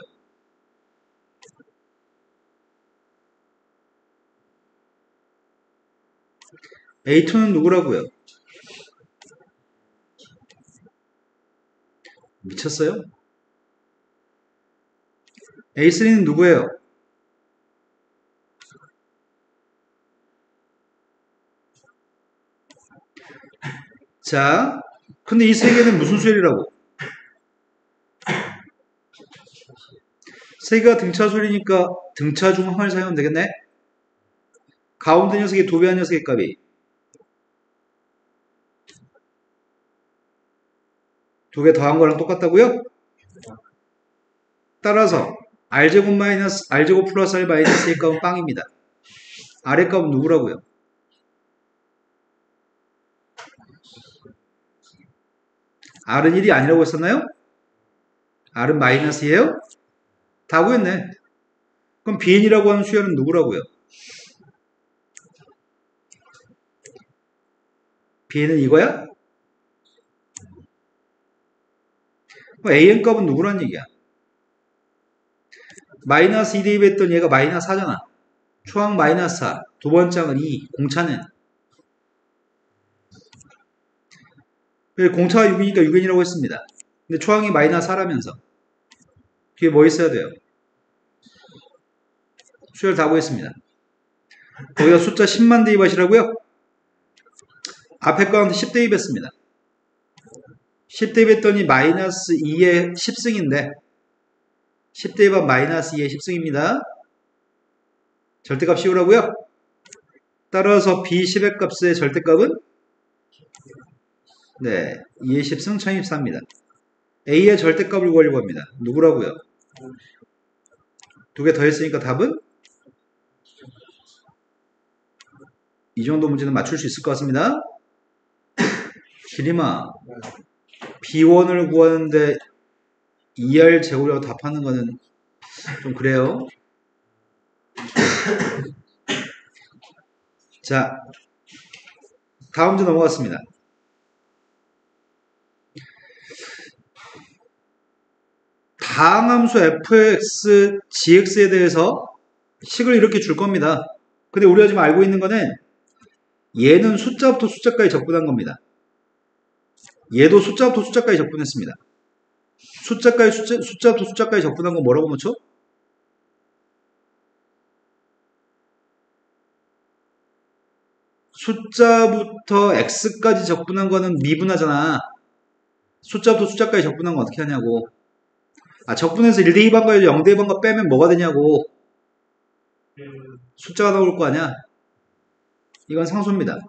A2는 누구라고요? 미쳤어요? A3는 누구예요? 자, 근데 이 세 개는 무슨 수열이라고? 세 개가 등차수열이니까 등차중항을 사용하면 되겠네? 가운데 녀석이 도배한 녀석의 값이 두 개 더한 거랑 똑같다고요? 따라서 R제곱 마이너스 R제곱 플러스 R 마이너스 의 값은 빵입니다. R의 값은 누구라고요? R은 1이 아니라고 했었나요? R은 마이너스예요? 다 구했네. 그럼 Bn이라고 하는 수열은 누구라고요? Bn은 이거야? 그럼 AN 값은 누구란 얘기야? 마이너스 2 대입했더니 얘가 마이너스 4잖아. 초항 마이너스 4, 두 번째 항은 2, 공차는 공차가 6이니까 6n이라고 했습니다. 근데 초항이 마이너스 4라면서 뒤에 뭐 있어야 돼요? 수열 다 구했습니다. 거기다 숫자 10만 대입하시라고요? 앞에 거한테 10 대입했습니다. 10 대입했더니 마이너스 2의 10승인데 10 대입한 마이너스 2의 10승입니다. 절대값 씌우라고요? 따라서 B10의 값의 절대값은 네, 2의 10승 1024입니다. A의 절대값을 구하려고 합니다. 누구라고요? 두 개 더했으니까 답은 이 정도 문제는 맞출 수 있을 것 같습니다. 기림아, B1을 구하는데 2R 제곱이라고 답하는 거는 좀 그래요. 자, 다음 문제 넘어갔습니다. 다항함수 fx, gx에 대해서 식을 이렇게 줄 겁니다. 근데 우리가 지금 알고 있는 거는 얘는 숫자부터 숫자까지 적분한 겁니다. 얘도 숫자부터 숫자까지 적분했습니다. 숫자부터 숫자까지 적분한 건 뭐라고 묻죠? 숫자부터 x까지 적분한 거는 미분하잖아. 숫자부터 숫자까지 적분한 건 어떻게 하냐고. 적분해서 1 대입한과 0 대입한과 빼면 뭐가 되냐고. 숫자가 나올 거 아니야. 이건 상수입니다.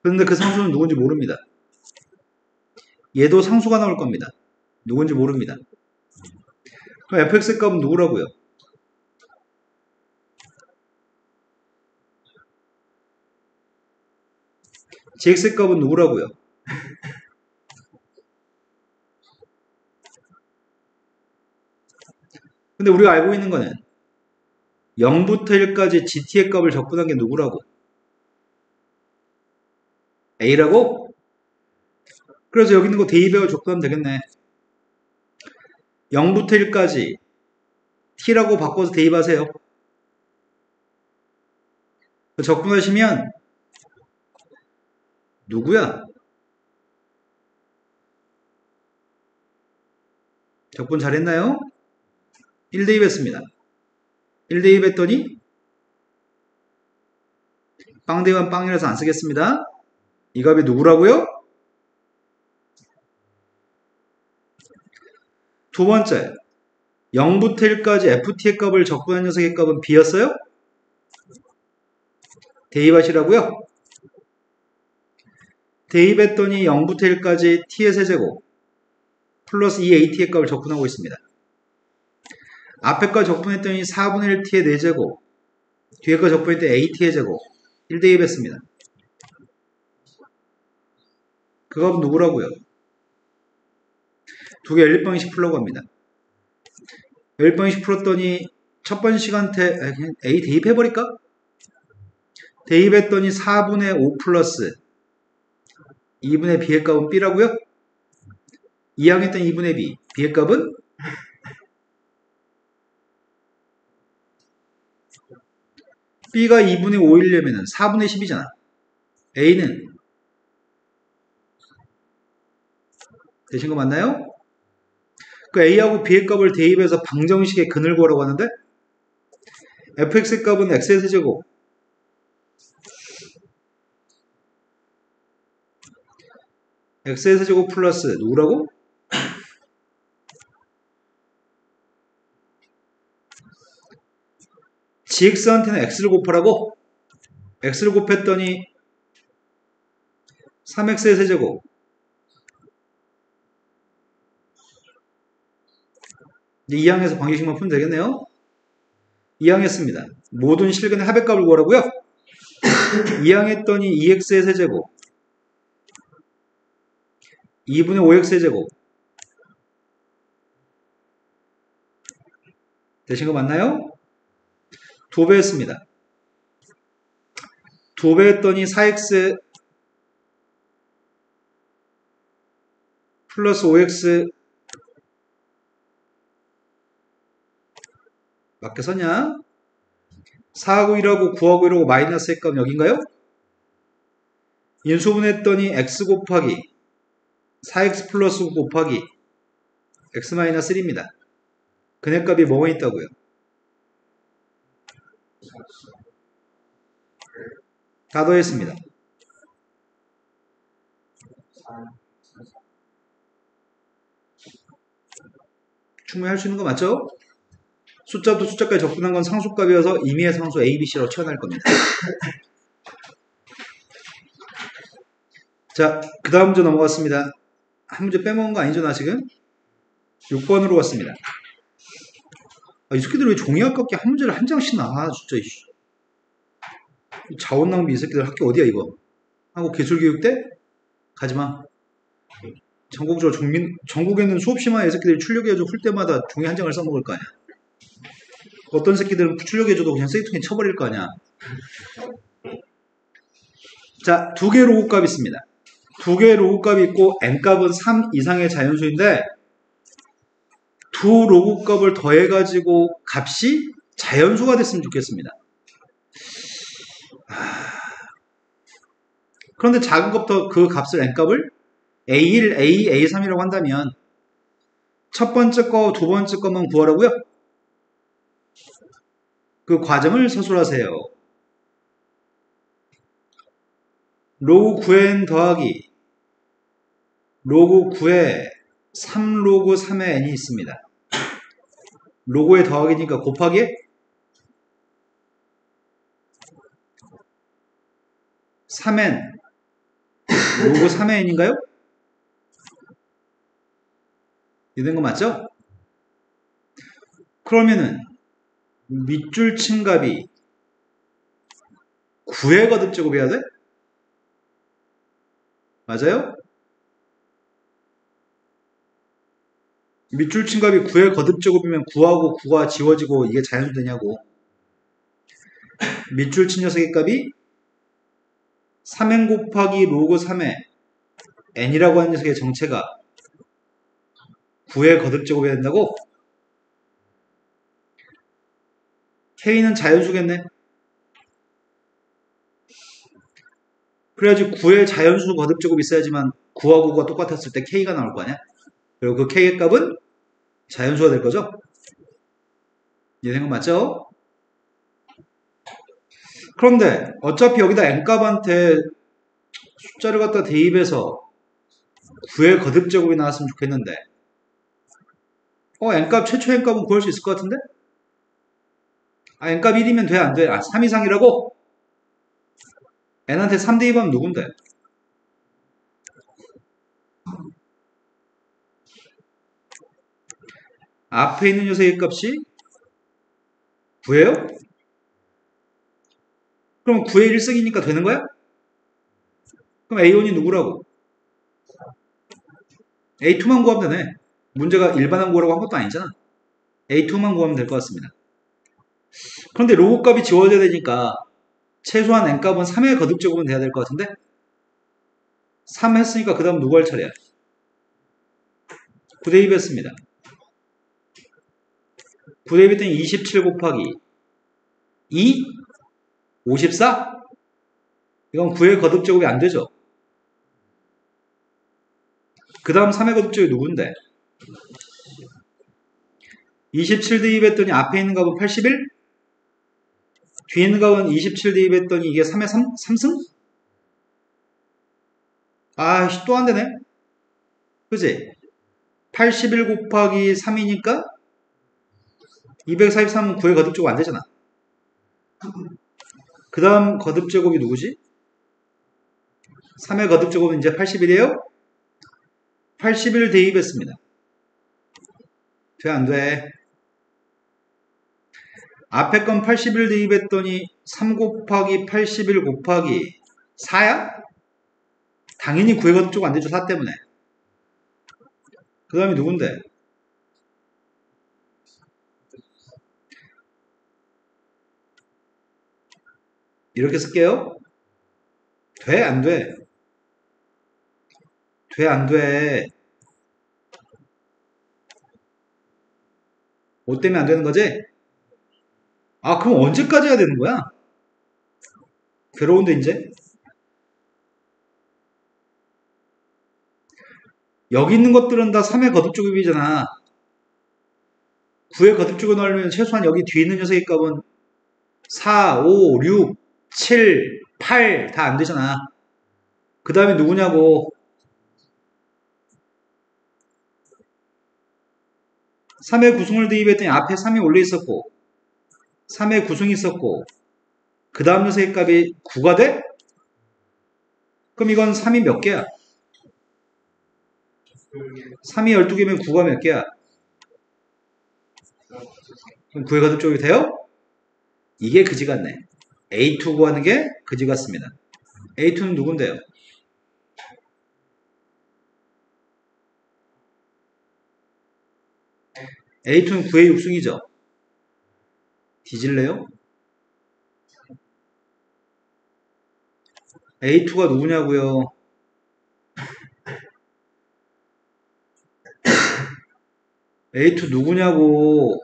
그런데 그 상수는 누군지 모릅니다. 얘도 상수가 나올 겁니다. 누군지 모릅니다. 그럼 fx의 값은 누구라고요? gx의 값은 누구라고요? 근데 우리가 알고 있는 거는 0부터 1까지 gt의 값을 적분한 게 누구라고? a라고? 그래서 여기 있는 거 대입해서 적분하면 되겠네. 0부터 1까지 t라고 바꿔서 대입하세요. 적분하시면 누구야? 적분 잘했나요? 1대2 했습니다. 1대2 했더니 빵 대만 빵이라서 안 쓰겠습니다. 이 값이 누구라고요? 두 번째, 0부터 1까지 ft의 값을 적분한 녀석의 값은 b였어요? 대입하시라고요? 대입했더니 0부터 1까지 t의 세제곱 플러스 2at의 값을 적분하고 있습니다. 앞에 거 적분했더니 4분의 1t의 4제곱, 뒤에 거 적분했더니 at의 제곱 1대입 했습니다. 그 값은 누구라고요? 두 개 연립방식 풀려고 합니다. 연립방식 풀었더니 첫 번째 시간대 a 대입해버릴까? 대입했더니 4분의 5 플러스 2분의 b의 값은 b라고요? 이항했던 2분의 b, b의 값은 b가 2분의 5이려면 4분의 10이잖아. a는 되신 거 맞나요? 그 a하고 b의 값을 대입해서 방정식의 근을 구하라고 하는데 fx의 값은 x의 세제곱 x의 세제곱 플러스 누구라고? gx한테는 x를 곱하라고? x를 곱했더니 3x의 세제곱 이제 2항에서 방정식만 풀면 되겠네요. 2항했습니다. 모든 실근의 합의값을 구하라고요? 2항했더니 2x의 세제곱 2분의 5x의 제곱 되신 거 맞나요? 2배 했습니다. 2배 했더니 4x 플러스 5x 맞게 썼냐? 4하고 1하고 9하고 1하고 마이너스의 값 여긴가요? 인수분했더니 x 곱하기 4x 플러스 5 곱하기 x 마이너스 1입니다. 근해값이 뭐가 있다고요? 다 더했습니다. 충분히 할 수 있는 거 맞죠? 숫자도 숫자까지 적분한 건 상수값이어서 임의의 상수 A, B, C로 채워낼 겁니다. 자, 그 다음 문제 넘어갔습니다. 한 문제 빼먹은 거 아니죠, 나 지금? 6번으로 갔습니다. 이 새끼들 왜 종이 아깝게 한 문제를 한 장씩 나, 진짜. 자원 낭비 이 새끼들 학교 어디야, 이거? 한국기술교육대? 가지마. 전국적으로 전국에는 수없이 많은 새끼들이 출력해줘 풀 때마다 종이 한 장을 써먹을 거 아니야. 어떤 새끼들은 출력해줘도 그냥 쓰레기통에 쳐버릴 거 아니야. 자, 두 개의 로그값이 있습니다. 두 개의 로그값이 있고 n값은 3 이상의 자연수인데 두 로그값을 더해가지고 값이 자연수가 됐으면 좋겠습니다. 그런데 작은 값부터 그 값을 n값을 A1, A2, A3이라고 한다면 첫 번째 거, 두 번째 것만 구하라고요? 그 과정을 서술하세요. 로그 9n 더하기 로그 9에 3로그 3의 n이 있습니다. 로그의 더하기니까 곱하기 3n 로그 3의 n인가요? 이런 거 맞죠? 그러면은 밑줄 친 값이 9의 거듭제곱이어야 돼? 맞아요? 밑줄 친 값이 9의 거듭제곱이면 9하고 9가 지워지고 이게 자연수 되냐고. 밑줄 친 녀석의 값이 3n 곱하기 로그 3의 n이라고 하는 녀석의 정체가 9의 거듭제곱이 된다고? k는 자연수겠네. 그래야지 9의 자연수 거듭제곱이 있어야지만 9하고 9가 똑같았을 때 K가 나올 거 아니야? 그리고 그 K의 값은 자연수가 될 거죠? 이 생각 맞죠? 그런데 어차피 여기다 n값한테 숫자를 갖다 대입해서 9의 거듭제곱이 나왔으면 좋겠는데 n값 최초 n값은 구할 수 있을 것 같은데? n값 1이면 돼 안 돼? 3 이상이라고? n한테 3 대입하면 누군데? 앞에 있는 녀석의 값이 9예요? 그럼 9의 1승이니까 되는 거야? 그럼 A1이 누구라고? A2만 구하면 되네. 문제가 일반항 구하라고 한 것도 아니잖아. A2만 구하면 될 것 같습니다. 그런데 로봇 값이 지워져야 되니까 최소한 n값은 3의 거듭제곱은 돼야 될 것 같은데 3 했으니까 그 다음 누구 할 차례야? 9 대입했습니다. 9 대입했더니 27 곱하기 2? 54? 이건 9의 거듭제곱이 안 되죠. 그 다음 3의 거듭제곱이 누군데? 27 대입했더니 앞에 있는 값은 81? 뒤에 있는 값은 27 대입했더니 이게 3의 3승? 아이씨 또 안 되네. 그지? 81 곱하기 3이니까 243은 9의 거듭제곱 안 되잖아. 그 다음 거듭제곱이 누구지? 3의 거듭제곱은 이제 81이에요? 81 대입했습니다. 돼, 안 돼? 앞에 건 81 대입했더니 3 곱하기 81 곱하기 4야? 당연히 9의 거듭제곱 안 되죠. 4 때문에. 그 다음에 누군데? 이렇게 쓸게요. 돼? 안 돼? 돼? 안 돼? 뭐 때문에 안 되는 거지? 아, 그럼 언제까지 해야 되는 거야? 괴로운데, 이제? 여기 있는 것들은 다 3의 거듭제곱이잖아. 9의 거듭제곱 넣으면 최소한 여기 뒤에 있는 녀석의 값은 4, 5, 6, 7, 8 다 안 되잖아. 그 다음에 누구냐고. 3의 구승을 대입했더니 앞에 3이 올려 있었고 3의 구승이 있었고 그 다음 녀석의 값이 9가 돼? 그럼 이건 3이 몇 개야? 3이 12개면 9가 몇 개야? 그럼 9의 거듭제곱이 돼요? 이게 그지 같네. A2 구하는 게 그지 같습니다. A2는 누군데요? A2는 9의 6승이죠. 뒤질래요? A2가 누구냐고요? A2 누구냐고.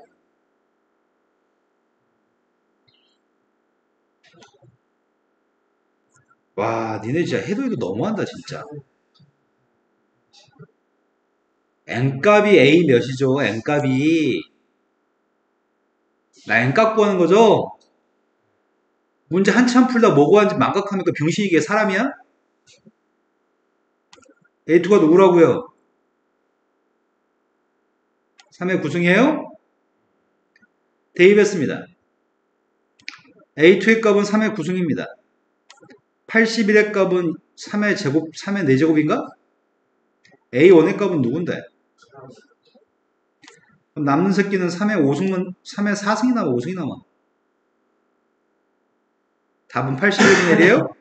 와, 니네 진짜 해도 너무한다, 진짜. n값이 A 몇이죠? n값이. 나 n값 구하는 거죠? 문제 한참 풀다 뭐 구하는지 망각하니까 병신이 이게 사람이야? A2가 누구라고요? 3의 구승이에요? 대입했습니다. A2의 값은 3의 구승입니다. 81의 값은 3의 제곱, 3의 4제곱인가? A1의 값은 누군데? 그럼 남는 새끼는 3의 5승은, 3의 4승이 남아, 5승이 남아. 답은 81분의 1이에요?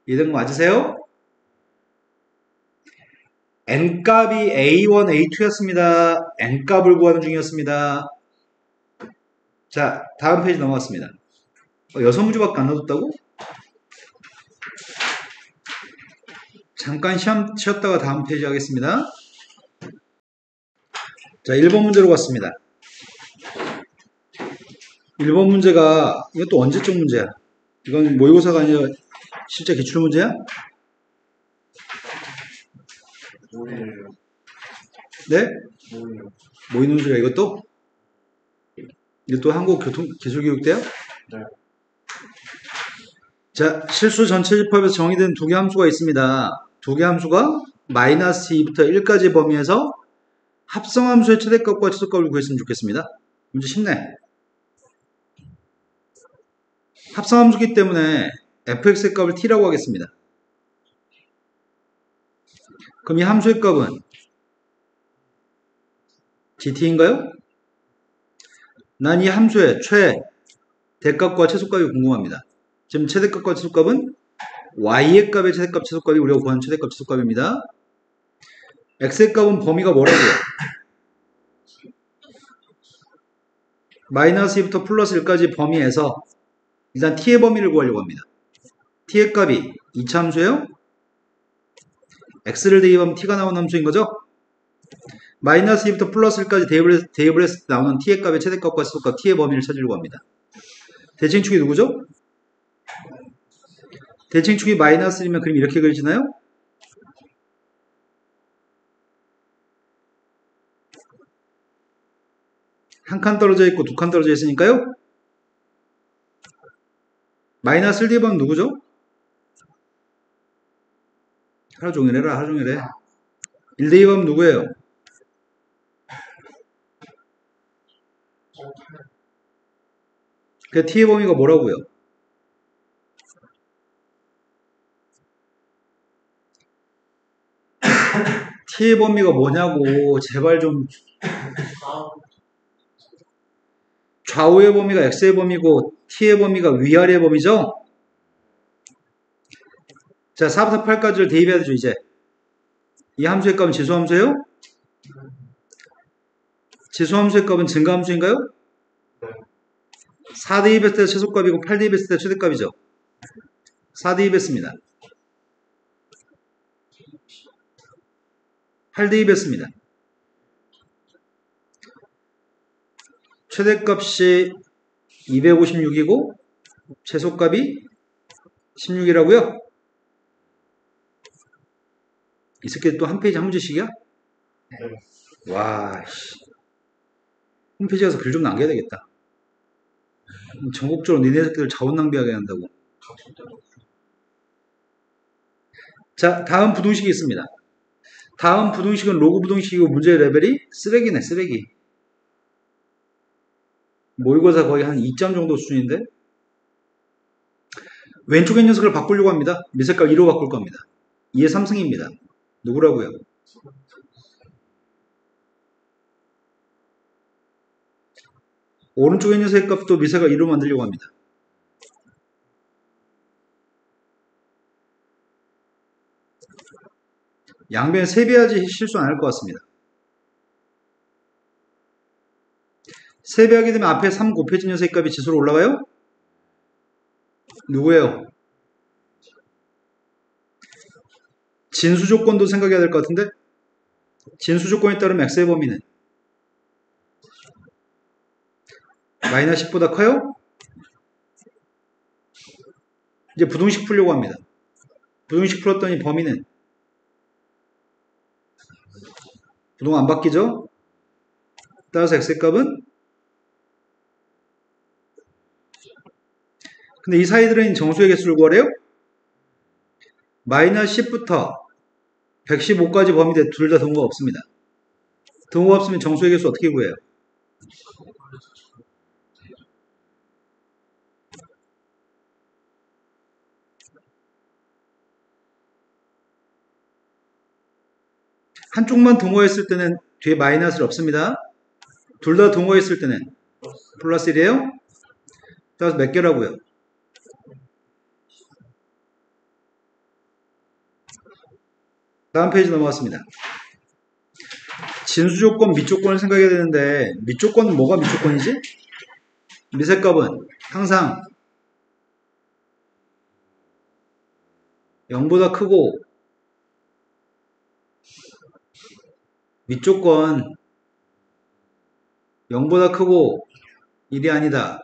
이해된 거 맞으세요? n값이 A1, A2였습니다. n값을 구하는 중이었습니다. 자, 다음 페이지 넘어갔습니다. 6문제밖에 안 넣어뒀다고? 잠깐 쉬었다가 다음 페이지 하겠습니다. 자, 1번 문제로 갔습니다. 1번 문제가, 이것도 언제적 문제야? 이건 모의고사가 아니라 실제 기출문제야? 뭐예요? 네? 뭐예요? 뭐 있는 소리야 이것도? 이것도 한국기술교육대요? 네. 자, 실수 전체 집합에서 정의된 두 개 함수가 있습니다. 두 개 함수가 마이너스 2부터 1까지 범위에서 합성함수의 최대값과 최소값을 구했으면 좋겠습니다. 문제 쉽네. 합성함수기 때문에 fx의 값을 t라고 하겠습니다. 그럼 이 함수의 값은 gt인가요? 난 이 함수의 최대값과 최소값이 궁금합니다. 지금 최대값과 최소값은 y의 값의 최대값, 최소값이 우리가 구하는 최대값, 최소값입니다. x의 값은 범위가 뭐라고요? 마이너스 2부터 플러스 1까지 범위에서 일단 t의 범위를 구하려고 합니다. t의 값이 2차 함수예요. x를 대입하면 t가 나오는 함수인 거죠? 마이너스 2부터 플러스 1까지 대입을 했을 때 나오는 t의 값의 최대값과 최소값 t의 범위를 찾으려고 합니다. 대칭축이 누구죠? 대칭축이 마이너스 1이면 그림 이렇게 그려지나요? 한 칸 떨어져 있고 두 칸 떨어져 있으니까요. 마이너스 1 대입하면 누구죠? 하루 종일 해라, 하루 종일 해. 1 대입하면 누구예요? 그 t의 범위가 뭐라고요? t의 범위가 뭐냐고 제발 좀. 좌우의 범위가 x의 범위고 t의 범위가 위아래의 범위죠? 자, 4부터 8까지를 대입해야 되죠, 이제. 이 함수의 값은 지수함수예요? 지수함수의 값은 증가함수인가요? 4 대입했을 때 최소값이고 8 대입했을 때 최대값이죠. 4 대입했습니다. 8 대입했습니다. 최대값이 256이고 최소값이 16이라고요? 이 새끼 또 한 페이지 한 문제씩이야? 와, 씨. 홈페이지 가서 글 좀 남겨야 되겠다. 전국적으로 니네 새끼들 자원 낭비하게 한다고. 자, 다음 부등식이 있습니다. 다음 부등식은 로그 부등식이고 문제 레벨이 쓰레기네, 쓰레기. 모의고사 거의 한 2점 정도 수준인데 왼쪽의 녀석을 바꾸려고 합니다. 미색깔 2로 바꿀 겁니다. 2의 3승입니다. 누구라고요? 오른쪽의 녀석의 값도 미색깔 2로 만들려고 합니다. 양변 3배하지 실수 안 할 것 같습니다. 3배하게 되면 앞에 3 곱해진 녀석의 값이 지수로 올라가요? 누구예요? 진수 조건도 생각해야 될 것 같은데 진수 조건에 따르면 x의 범위는 마이너스 10보다 커요? 이제 부등식 풀려고 합니다. 부등식 풀었더니 범위는 부동 안 바뀌죠? 따라서 x의 값은 근데 이 사이에 들어있는 정수의 개수를 구하래요? 마이너스 10부터 115까지 범위대 둘 다 동호가 없습니다. 동호가 없으면 정수의 개수 어떻게 구해요? 한쪽만 동호했을 때는 뒤에 마이너스를 없습니다. 둘 다 동호했을 때는 플러스 1이에요? 따라서 몇 개라고요? 다음 페이지 넘어갔습니다. 진수조건, 밑조건을 생각해야 되는데 밑조건은 뭐가 밑조건이지? 미색값은 항상 0보다 크고 밑조건 0보다 크고 1이 아니다.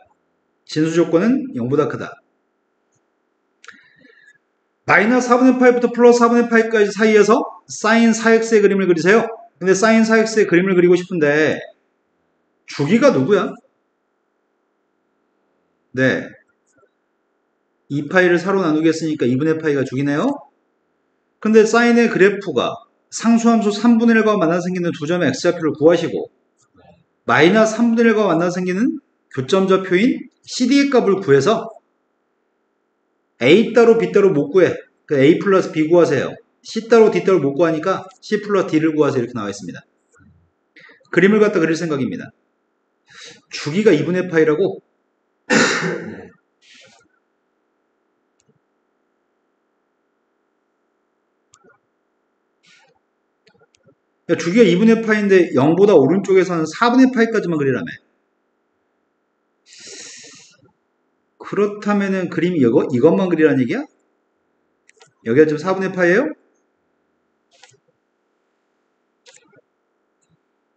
진수조건은 0보다 크다. 마이너스 4분의 파이부터 플러스 4분의 파이까지 사이에서 사인 4x의 그림을 그리세요. 근데 사인 4x의 그림을 그리고 싶은데 주기가 누구야? 네. 2파이를 4로 나누기 했으니까 2분의 파이가 주기네요. 근데 사인의 그래프가 상수함수 3분의 1과 만나 생기는 두 점의 x좌표를 구하시고 마이너스 3분의 1과 만나 생기는 교점좌표인 CD의 값을 구해서 A 따로 B 따로 못 구해. 그 A 플러스 B 구하세요. C 따로 D 따로 못 구하니까 C 플러스 D를 구하세요. 이렇게 나와 있습니다. 그림을 갖다 그릴 생각입니다. 주기가 2분의 파이라고? 주기가 2분의 파이인데 0보다 오른쪽에서는 4분의 파이까지만 그리라며. 그렇다면은 그림이 이것만 그리라는 얘기야? 여기가 지금 4분의 파이예요?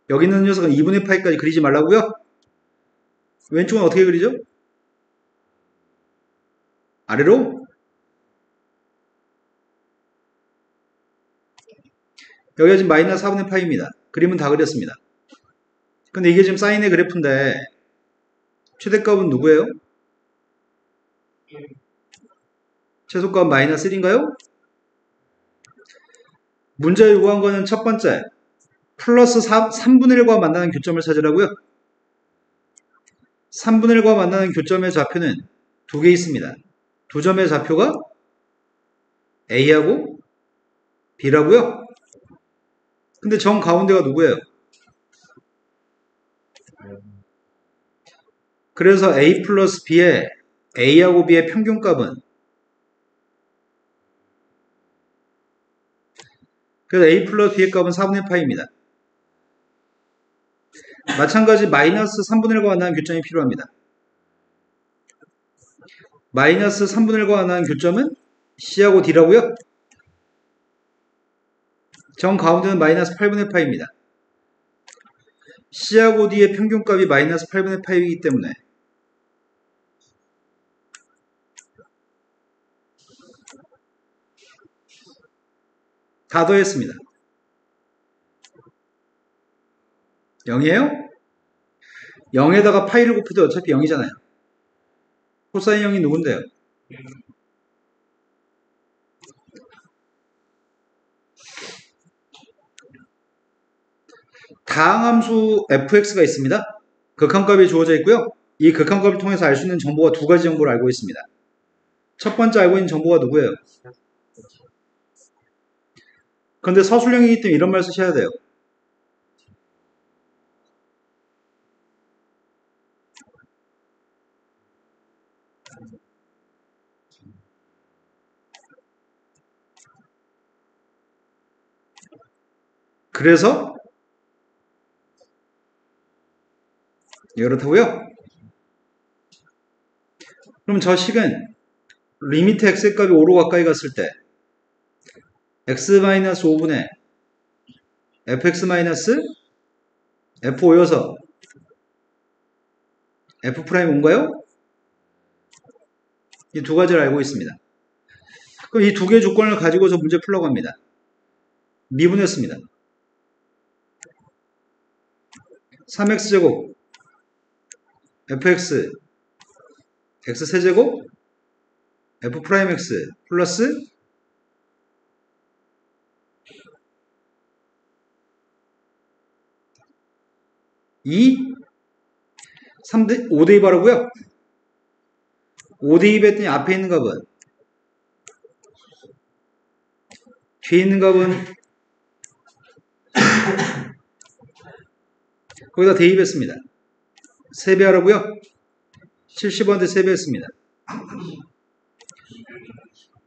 여기 있는 녀석은 2분의 파이까지 그리지 말라고요? 왼쪽은 어떻게 그리죠? 아래로? 여기가 지금 마이너스 4분의 파이입니다. 그림은 다 그렸습니다. 근데 이게 지금 사인의 그래프인데 최대값은 누구예요? 최소값 마이너스 1인가요? 문제 요구한 거는 첫 번째 플러스 3분의 1과 만나는 교점을 찾으라고요. 3분의 1과 만나는 교점의 좌표는 두 개 있습니다. 두 점의 좌표가 A하고 B라고요. 근데 정 가운데가 누구예요? 그래서 A 플러스 B의 A하고 B의 평균값은 그래서 A 플러스 B의 값은 4분의 파이입니다. 마찬가지 마이너스 3분의 1과 만나는 교점이 필요합니다. 마이너스 3분의 1과 만나는 교점은 C하고 D라고요. 정 가운데는 마이너스 8분의 파이입니다. C하고 D의 평균값이 마이너스 8분의 파이이기 때문에 다 더했습니다. 0이에요? 0에다가 파이를 곱해도 어차피 0이잖아요. 코사인 0이 누군데요? 다항함수 fx가 있습니다. 극한값이 주어져 있고요. 이 극한값을 통해서 알 수 있는 정보가 두 가지 정보를 알고 있습니다. 첫 번째 알고 있는 정보가 누구예요? 그런데 서술형이기 때문에 이런 말 쓰셔야 돼요. 그래서 이렇다고요? 그럼 저 식은 리미트 x의 값이 5로 가까이 갔을 때 x-5분의 fx-f5여서 f'온가요? 이 두 가지를 알고 있습니다. 그럼 이 두 개의 조건을 가지고서 문제 풀려고 합니다. 미분했습니다. 3x제곱 fx x세제곱 f'x 플러스 2 3대 5대2 바라고요. 5대2 했더니 앞에 있는 값은 뒤에 있는 값은 거기다 대입했습니다. 3배 하라고요. 70원대 3배 했습니다.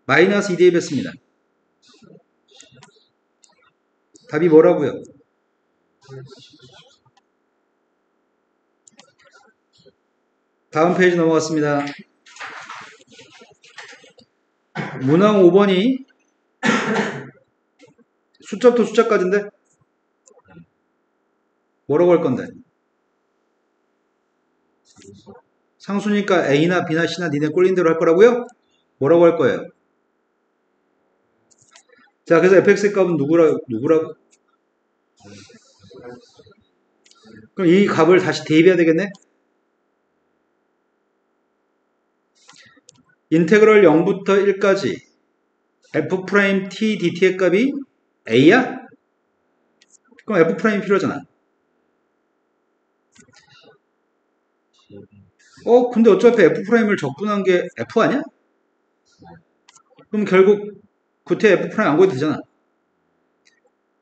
마이너스 2 대입했습니다. 답이 뭐라고요? 다음 페이지 넘어갔습니다. 문항 5번이 숫자부터 숫자까지인데 뭐라고 할 건데? 상수니까 A나 B나 C나 니네 꼴린 대로 할 거라고요? 뭐라고 할 거예요? 자, 그래서 fx의 값은 누구라고? 그럼 이 값을 다시 대입해야 되겠네? 인테그럴 0부터 1까지 f'(t) dt의 값이 a야? 그럼 f' 필요하잖아. 근데 어차피 f'을 적분한 게 f 아니야? 그럼 결국 9t f' 안 구해도 되잖아.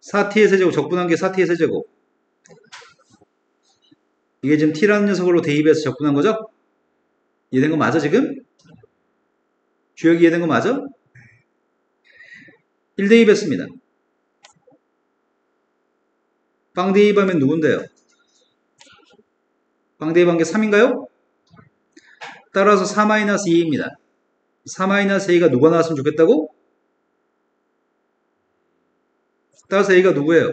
4t의 세제곱 적분한 게 4t의 세제곱. 이게 지금 t라는 녀석으로 대입해서 적분한 거죠? 이해된 거 맞아 지금? 주역이 이해된 거 맞아? 1 대입했습니다. 빵 대입하면 누군데요? 빵 대입한 게 3인가요? 따라서 4-2입니다. 4-a가 누가 나왔으면 좋겠다고? 따라서 a가 누구예요?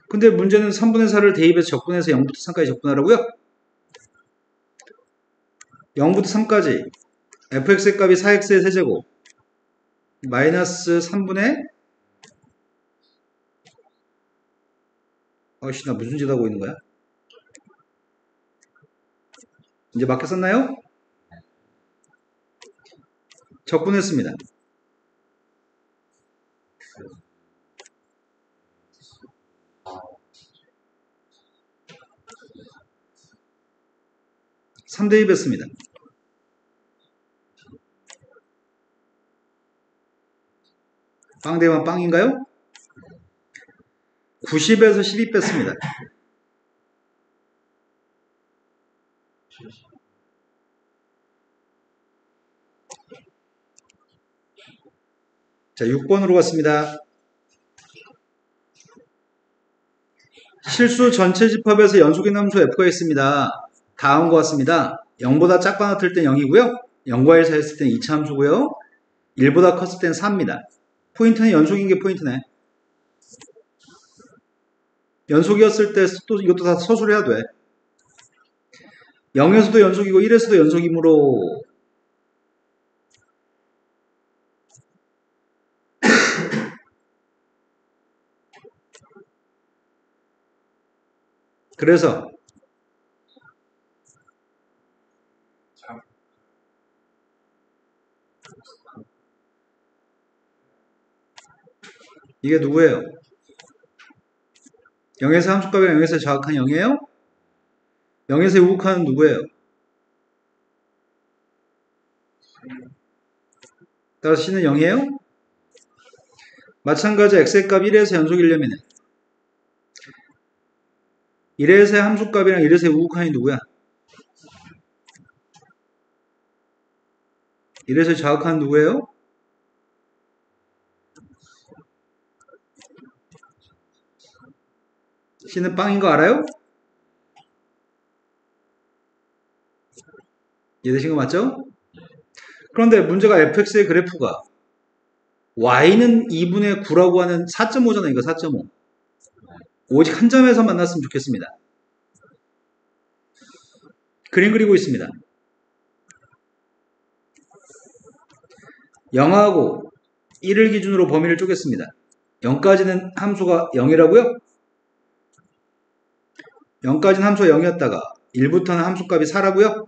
근데 문제는 3분의 4를 대입해서 적분해서 0부터 3까지 적분하라고요? 0부터 3까지 fx의 값이 4x의 세제곱 마이너스 3분의 어이씨 나 무슨 짓 하고 있는 거야? 이제 맞게 썼나요? 적분했습니다. (3) 대입했습니다. 빵 대입하면 빵인가요? 90에서 12 뺐습니다. 자, 6번으로 갔습니다. 실수 전체 집합에서 연속인 함수 f가 있습니다. 다음과 같습니다. 0보다 작거나 같을 땐 0이고요. 0과 1 사이였을 땐 2차 함수고요. 1보다 컸을 땐 4입니다. 포인트는 연속인 게 포인트네. 연속이었을 때 또 이것도 다 서술해야 돼. 0에서도 연속이고 1에서도 연속이므로 그래서 이게 누구예요? 0에서 함수값이랑 0에서 자극한 0이에요? 0에서 우극한은 누구예요? 따라서 C는 0이에요? 마찬가지 x의 값 1에서 연속이려면 1에서의 함수값이랑 1에서의 우극한이 누구야? 1에서의 자극한은 누구예요? C는 빵인 거 알아요? 이해되신 거 맞죠? 그런데 문제가 fx의 그래프가 y는 2분의 9라고 하는 4.5잖아 이거 4.5 오직 한 점에서 만났으면 좋겠습니다. 그림 그리고 있습니다. 0하고 1을 기준으로 범위를 쪼갰습니다. 0까지는 함수가 0이라고요? 0까지는 함수가 0이었다가 1부터는 함수값이 4라고요?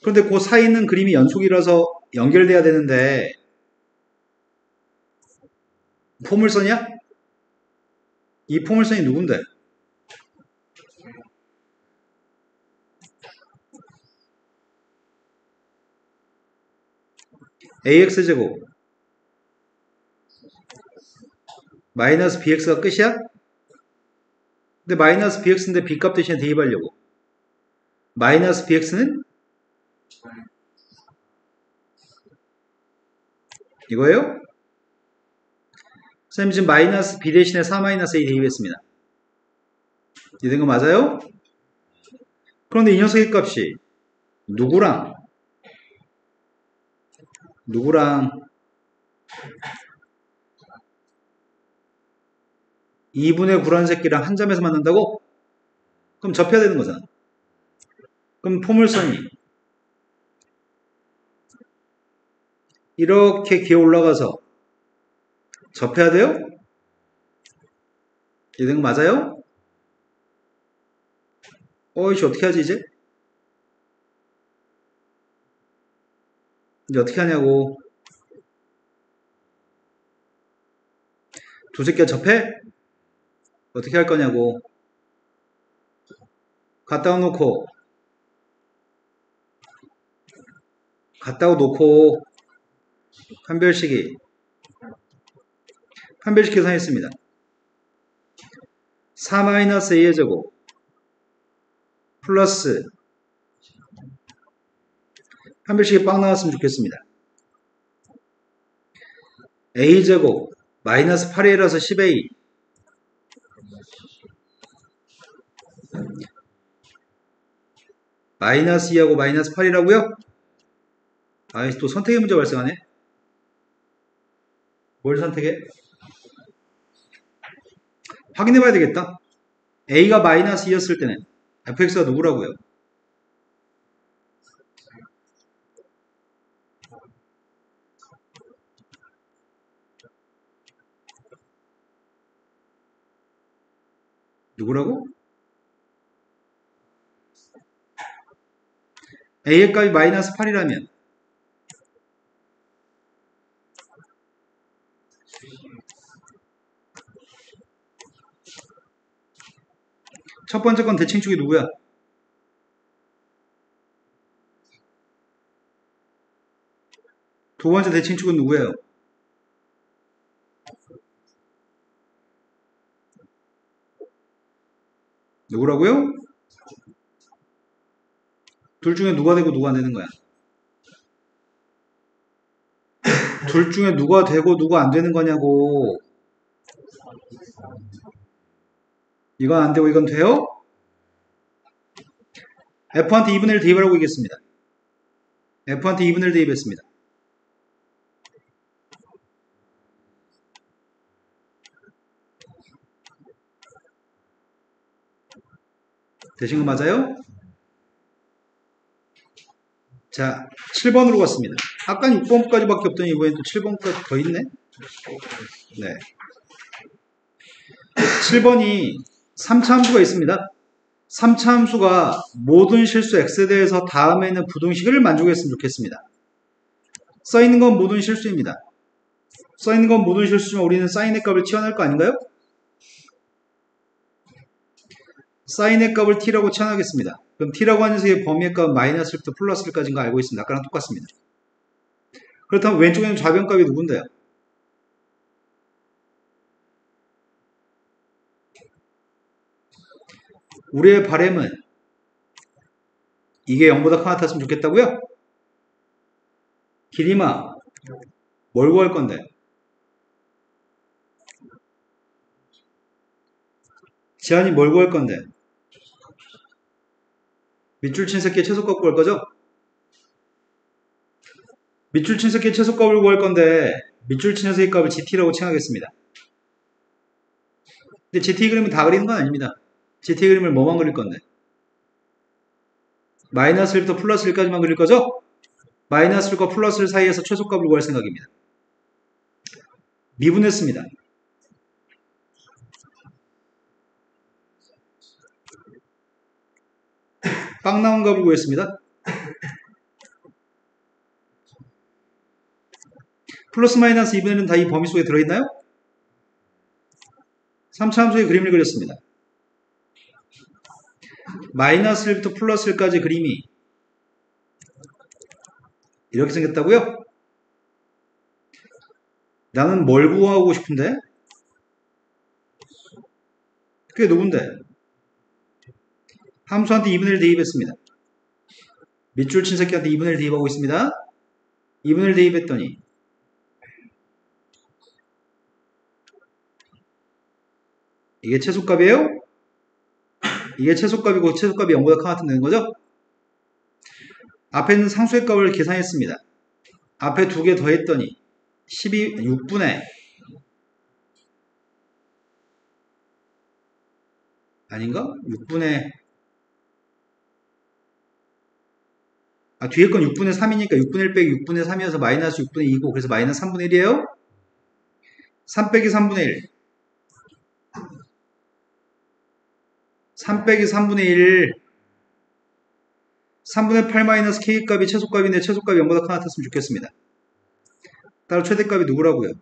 그런데 그 사이에 있는 그림이 연속이라서 연결돼야 되는데 포물선이야? 이 포물선이 누군데? ax제곱 마이너스 bx가 끝이야? 근데 마이너스 bx인데 b값 대신에 대입하려고 마이너스 bx는? 이거예요? 선생님 지금 마이너스 b 대신에 4-a 대입했습니다. 이해된 거 맞아요? 그런데 이 녀석의 값이 누구랑 2분의 9라는 새끼랑 한 점에서 만난다고? 그럼 접해야 되는 거잖아. 그럼 포물선이 이렇게 기어 올라가서 접해야 돼요? 이런 거 맞아요? 이씨 어떻게 하지 이제? 이제 어떻게 하냐고. 두 새끼가 접해? 어떻게 할 거냐고. 갖다 놓고 판별식이 계산했습니다. 4-a의 제곱 플러스 판별식이 빵 나왔으면 좋겠습니다. a제곱 마이너스 8a라서 10a 마이너스 2하고 마이너스 8이라고요? 아이 또 선택의 문제 발생하네. 뭘 선택해? 확인해 봐야 되겠다. a가 마이너스 2였을 때는 fx가 누구라고요? 누구라고? a의 값이 마이너스 8이라면 첫 번째 건 대칭축이 누구야? 두 번째 대칭축은 누구예요? 누구라고요? 둘 중에 누가 되고 누가 안 되는 거야? 둘 중에 누가 되고 누가 안 되는 거냐고. 이건 안 되고 이건 돼요? f한테 2분의 1 대입하라고 얘기했습니다. f한테 2분의 1 대입했습니다. 되신 거 맞아요? 자, 7번으로 갔습니다. 아까는 6번까지밖에 없더니 이번엔 또 7번까지 더 있네? 네. 7번이 3차 함수가 있습니다. 3차 함수가 모든 실수 x에 대해서 다음에 있는 부등식을 만족했으면 좋겠습니다. 써있는 건 모든 실수입니다. 써있는 건 모든 실수지만 우리는 사인의 값을 치환할 거 아닌가요? 사인의 값을 t라고 치환하겠습니다. 그럼 t라고 하는 녀석의 범위의 값은 마이너스 1부터 플러스 1까지인 거 알고 있습니다. 아까랑 똑같습니다. 그렇다면 왼쪽에는 좌변값이 누군데요? 우리의 바램은 이게 0보다 큰 같았으면 좋겠다고요? 길이마 뭘 구할 건데? 지한이 뭘 구할 건데? 밑줄 친 새끼의 최소값 구할 거죠? 밑줄 친 새끼의 최소값을 구할 건데 밑줄 친 녀석의 값을 gt라고 칭하겠습니다. 근데 gt 그림은 다 그리는 건 아닙니다. gt 그림을 뭐만 그릴 건데? 마이너스 1부터 플러스 1까지만 그릴 거죠? 마이너스 1과 플러스 1 사이에서 최소값을 구할 생각입니다. 미분했습니다. 빵 나온 값을 구했습니다. 플러스 마이너스 2분의 1은 다 이 범위 속에 들어있나요? 3차 함수의 그림을 그렸습니다. 마이너스 1부터 플러스 1까지 그림이 이렇게 생겼다고요? 나는 뭘 구하고 싶은데? 그게 누군데? 함수한테 2분의 1 대입했습니다. 밑줄 친 새끼한테 2분의 1 대입하고 있습니다. 2분의 1 대입했더니 이게 최소값이에요? 이게 최소값이고 최소값이 0보다 큰 같은 되는 거죠? 앞에 있는 상수의 값을 계산했습니다. 앞에 두 개 더했더니 6분의 아닌가? 6분의 뒤에 건 6분의 3이니까 6분의 1 빼기 6분의 3이어서 마이너스 6분의 2고 그래서 마이너스 3분의 1이에요. 3 빼기 3분의 1. 3 빼기 3분의 1. 3분의 8 마이너스 K값이 최소값인데 최소값이 0보다 큰 같았으면 좋겠습니다. 따로 최대값이 누구라고요?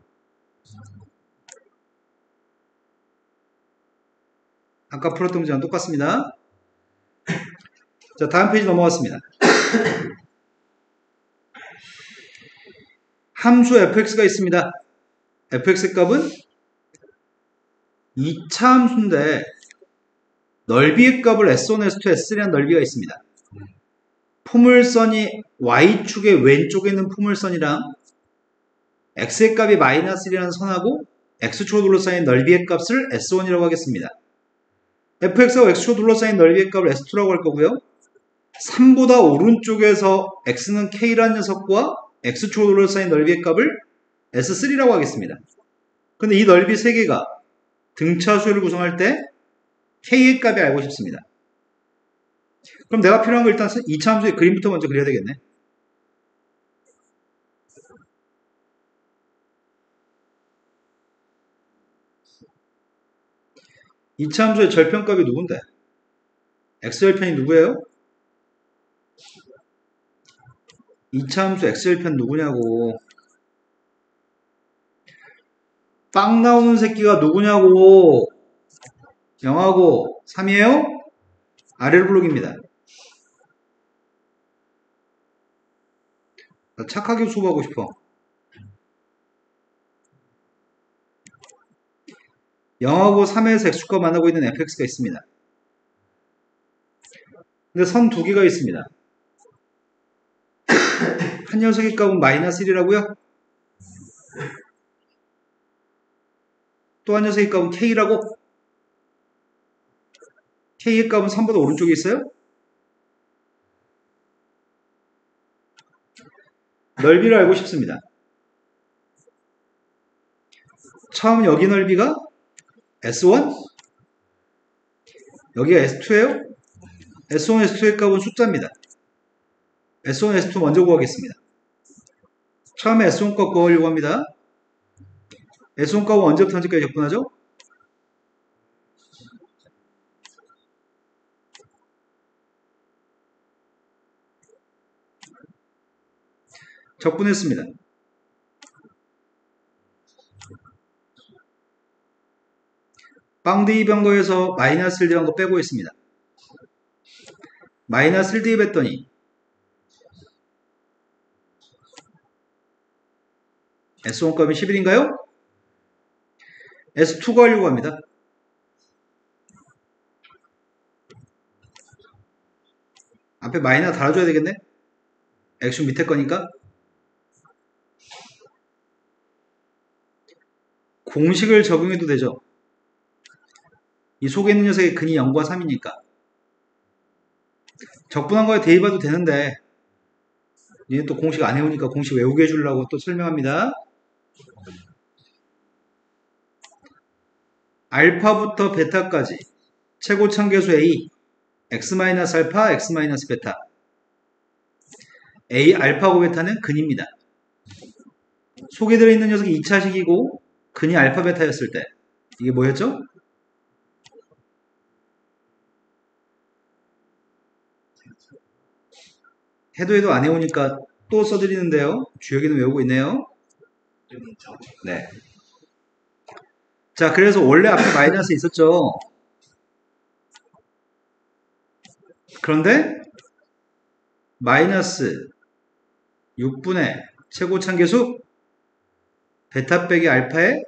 아까 풀었던 문제랑 똑같습니다. 자, 다음 페이지 넘어갔습니다. 함수 fx가 있습니다. fx 값은 2차 함수인데 넓이의 값을 S1, S2, S3라는 넓이가 있습니다. 포물선이 y축의 왼쪽에 있는 포물선이랑 x의 값이 마이너스 1이라는 선하고 x축으로 둘러싸인 넓이의 값을 S1이라고 하겠습니다. fx하고 x축으로 둘러싸인 넓이의 값을 S2라고 할 거고요. 3보다 오른쪽에서 x는 k라는 녀석과 x축으로 둘러싸인 넓이의 값을 S3라고 하겠습니다. 근데 이 넓이 3개가 등차수열을 구성할 때 k의 값이 알고 싶습니다. 그럼 내가 필요한 거 일단 2차 함수의 그림부터 먼저 그려야 되겠네. 이 차 함수의 절편값이 누군데? x절편이 누구예요? 2차 함수 x절편 누구냐고. 빵 나오는 새끼가 누구냐고. 0하고 3이에요? 아래로 블록입니다. 나 착하게 수업하고 싶어. 0하고 3에서 x축과 만나고 있는 fx가 있습니다. 근데 선 두 개가 있습니다. 한 녀석의 값은 마이너스 1이라고요? 또 한 녀석의 값은 k라고? k의 값은 3보다 오른쪽에 있어요? 넓이를 알고 싶습니다. 처음 여기 넓이가 S1? 여기가 S2예요? S1, S2의 값은 숫자입니다. S1, S2 먼저 구하겠습니다. 처음에 S1 값 구하려고 합니다. S1 값은 언제부터 언제까지 적분하죠? 적분했습니다. 빵 대입한 거에서 마이너스 1 대입한 거 빼고 있습니다. 마이너스 1 대입했더니 S1 값이 11인가요? S2 구하려고 합니다. 앞에 마이너스 달아줘야 되겠네? X축 밑에 거니까. 공식을 적용해도 되죠. 이 속에 있는 녀석의 근이 0과 3이니까. 적분한 거에 대입해도 되는데 얘는 또 공식 안 해오니까 공식 외우게 해주려고 또 설명합니다. 알파부터 베타까지 최고참계수 A x-알파, x-베타 A 알파고 베타는 근입니다. 속에 들어있는 녀석이 2차식이고 근이 알파 베타였을 때 이게 뭐였죠? 해도 안 해오니까 또 써드리는데요. 주역이는 외우고 있네요. 네. 자, 그래서 원래 앞에 마이너스 있었죠. 그런데 마이너스 6분의 최고참계수 베타 빼기 알파의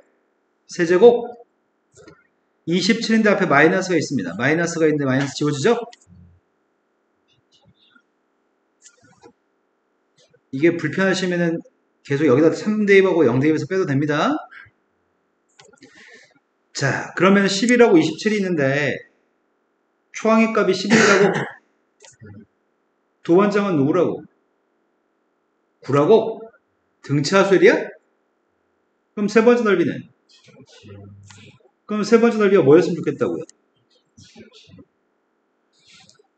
세제곱 27인데 앞에 마이너스가 있습니다. 마이너스가 있는데 마이너스 지워지죠? 이게 불편하시면은 계속 여기다 3 대입하고 0 대입해서 빼도 됩니다. 자, 그러면 10이라고 27이 있는데 초항의 값이 11이라고 두 번째는 누구라고? 9라고? 등차수열이야? 그럼 세 번째 넓이는? 그럼 세 번째 넓이가 뭐였으면 좋겠다고요?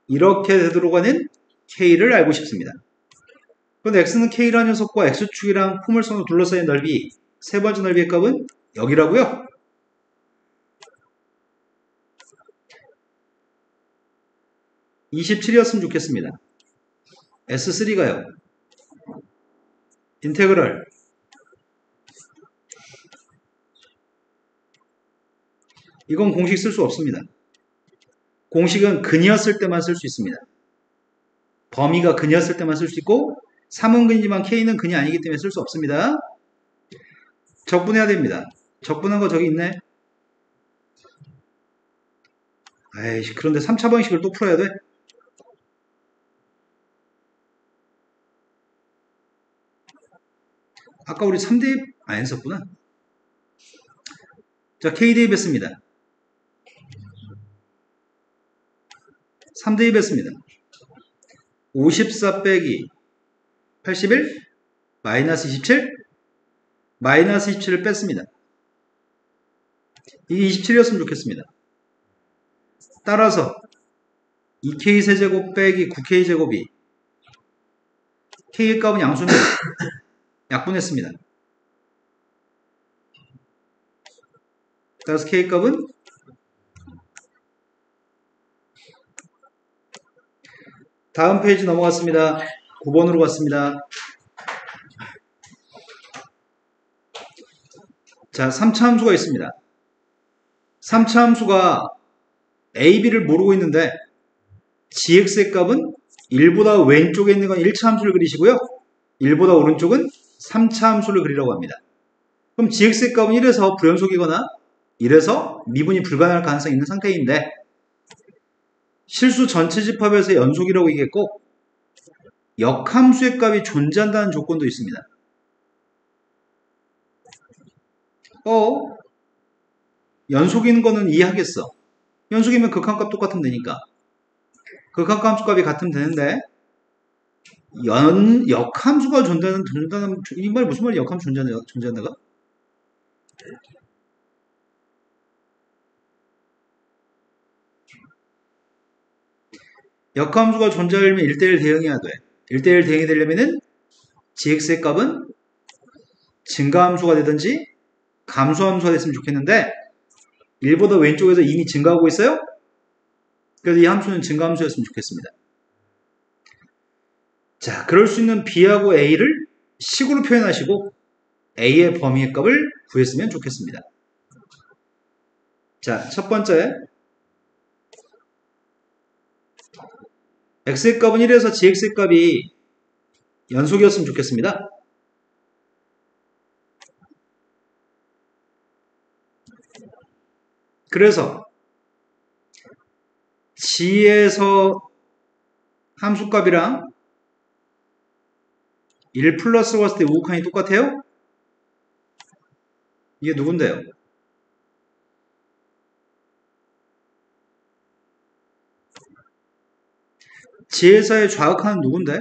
이렇게 되도록 하는 K를 알고 싶습니다. 그런데 x는 k라는 녀석과 x축이랑 포물선으로 둘러싸인 넓이, 세 번째 넓이의 값은 여기라고요? (27이었으면) 좋겠습니다. S3가요. 인테그럴 이건 공식 쓸 수 없습니다. 공식은 근이었을 때만 쓸 수 있습니다. 범위가 근이었을 때만 쓸 수 있고 3은 근이지만 K는 근이 아니기 때문에 쓸 수 없습니다. 적분해야 됩니다. 적분한 거 저기 있네. 에이씨, 그런데 3차 방식을 또 풀어야 돼? 아까 우리 3대입 안 했었구나. 자, K대입했습니다. 3대입했습니다. 54 빼기 81 마이너스 27 마이너스 27을 뺐습니다. 이게 27이었으면 좋겠습니다. 따라서 2K 세제곱 빼기 9K 제곱이 K의 값은 양수입니다. 약분했습니다. 따라서 K 값은 다음 페이지 넘어갔습니다. 9번으로 갔습니다. 자, 3차 함수가 있습니다. 3차 함수가 A, B를 모르고 있는데 gx의 값은 1보다 왼쪽에 있는 건 1차 함수를 그리시고요. 1보다 오른쪽은 3차 함수를 그리라고 합니다. 그럼 gx의 값은 1에서 불연속이거나 1에서 미분이 불가능할 가능성이 있는 상태인데 실수 전체 집합에서 연속이라고 얘기했고 역함수의 값이 존재한다는 조건도 있습니다. 연속인 거는 이해하겠어. 연속이면 극한값 똑같으면 되니까. 극한값 함수값이 같으면 되는데 역함수가 존재한다는 이 말 무슨 말이야? 역함수 존재한다가? 역함수가 존재하려면 1대1 대응해야 돼. 1대1 대응이 되려면은 gx의 값은 증가함수가 되든지 감소함수가 됐으면 좋겠는데 1보다 왼쪽에서 이미 증가하고 있어요? 그래서 이 함수는 증가함수였으면 좋겠습니다. 자, 그럴 수 있는 B하고 A를 식으로 표현하시고 A의 범위의 값을 구했으면 좋겠습니다. 자, 첫 번째 X의 값은 1에서 GX의 값이 연속이었으면 좋겠습니다. 그래서 G에서 함수값이랑 1 플러스로 갔을 때 우극한이 똑같아요? 이게 누군데요? G에서의 좌극한은 누군데?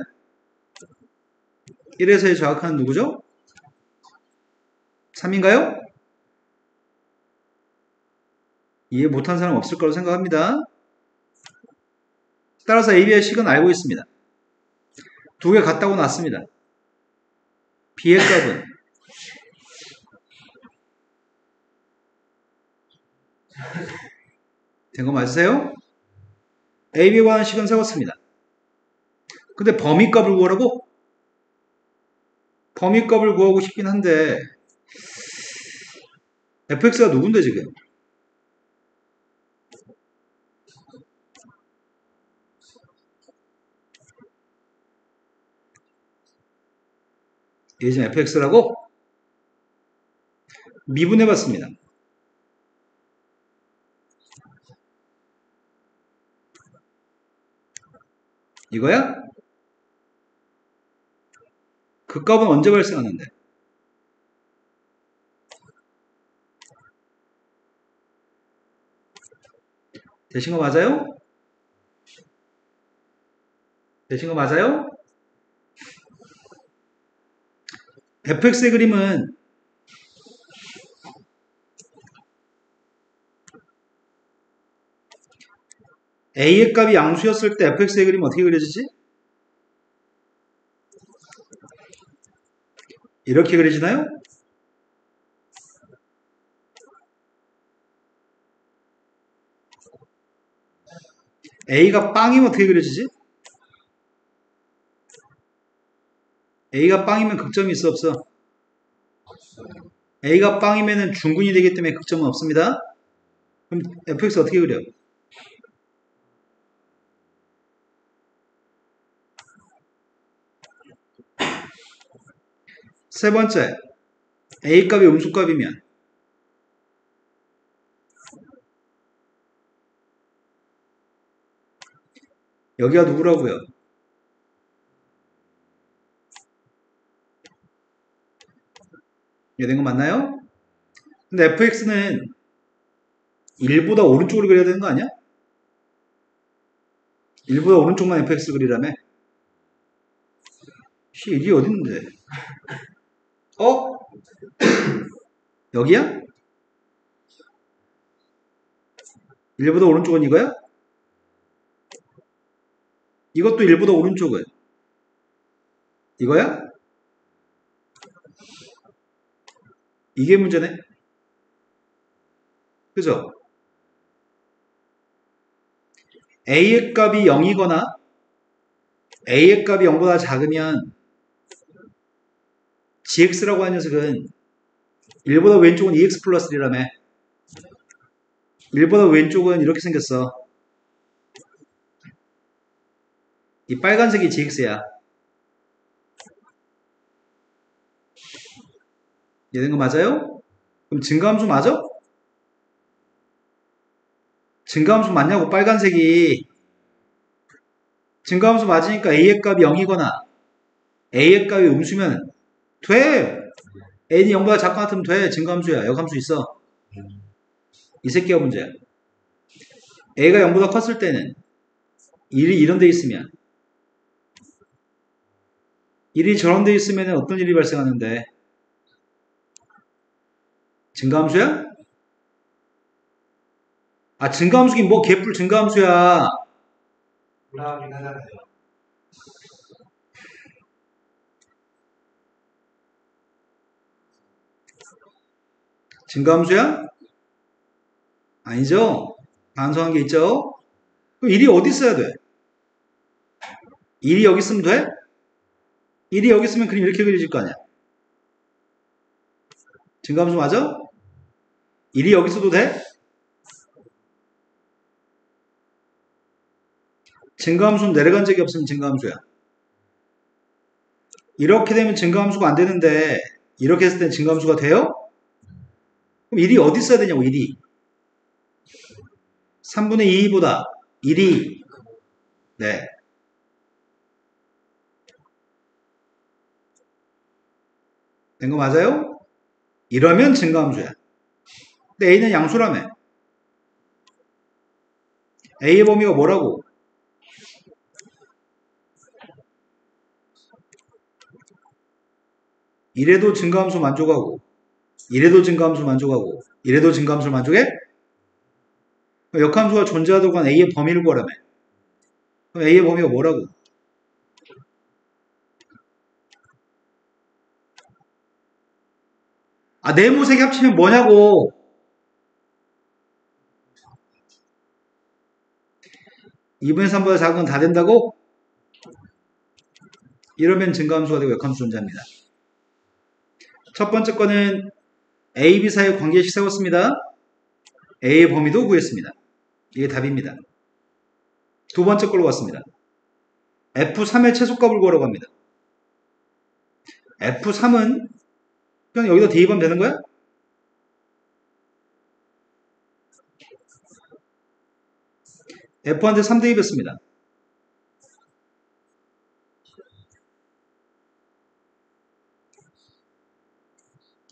1에서의 좌극한은 누구죠? 3인가요? 이해 못한 사람 없을 거라고 생각합니다. 따라서 AB의 식은 알고 있습니다. 두 개 같다고 놨습니다. B의 값은 된 거 맞으세요? AB에 관한 식은 세웠습니다. 근데 범위값을 구하라고? 범위값을 구하고 싶긴 한데 fx가 누군데 지금? 이게 지금 fx라고? 미분해봤습니다. 이거야? 그 값은 언제 발생하는데? 되신 거 맞아요? 되신 거 맞아요? fx의 그림은 a의 값이 양수였을 때 fx의 그림은 어떻게 그려지지? 이렇게 그려지나요? A가 빵이면 어떻게 그려지지? A가 빵이면 극점이 있어 없어? A가 빵이면 중근이 되기 때문에 극점은 없습니다. 그럼 fx 어떻게 그려? 세 번째, A 값이 음수값이면 여기가 누구라고요? 이해된 거 맞나요? 근데 fx는 1보다 오른쪽으로 그려야 되는 거 아니야? 1보다 오른쪽만 fx 그리라며? 씨, 1이 어디 있는데? 어? 여기야? 1보다 오른쪽은 이거야? 이것도 1보다 오른쪽은 이거야? 이게 문제네? 그죠? A의 값이 0이거나 A의 값이 0보다 작으면 gx라고 하는 녀석은 1보다 왼쪽은 2x 플러스 1이라며. 1보다 왼쪽은 이렇게 생겼어. 이 빨간색이 gx야. 이해된 거 맞아요? 그럼 증가함수 맞아? 증가함수 맞냐고 빨간색이. 증가함수 맞으니까 A의 값이 0이거나 A의 값이 음수면 돼. n이 0보다 작고 같으면 돼. 증가함수야. 역함수 있어. 이 새끼가 문제야. A가 0보다 컸을 때는 1이 이런 데 있으면 1이 저런 데 있으면 어떤 일이 발생하는데? 증가함수야? 아, 증가함수긴 뭐 개뿔 증가함수야. 올라가긴 하잖아요. 증가함수야? 아니죠. 반성한 게 있죠. 그럼 1이 어디 있어야 돼? 1이 여기 있으면 돼? 1이 여기 있으면 그림 이렇게 그려질 거 아니야. 증가함수 맞아? 1이 여기 있어도 돼? 증가함수는 내려간 적이 없으면 증가함수야. 이렇게 되면 증가함수가 안 되는데 이렇게 했을 때 증가함수가 돼요? 그럼 1이 어디 있어야 되냐고 1이. 3분의 2보다 1이 네. 된 거 맞아요? 이러면 증가함수야. 근데 A는 양수라며. A의 범위가 뭐라고? 이래도 증가함수 만족하고 이래도 증가함수 만족하고 이래도 증가함수 만족해? 역함수가 존재하도록 한 A의 범위를 구하라며. 그럼 A의 범위가 뭐라고? 아, 네모색이 합치면 뭐냐고. (2분의 3보다) 작은 건 다 된다고? 이러면 증가함수가 되고 역함수 존재합니다. 첫 번째 거는 A, B 사이의 관계식 세웠습니다. A의 범위도 구했습니다. 이게 답입니다. 두 번째 걸로 왔습니다. F3의 최소값을 구하라고 합니다. F3은 그냥 여기다 대입하면 되는 거야? F한테 3 대입했습니다.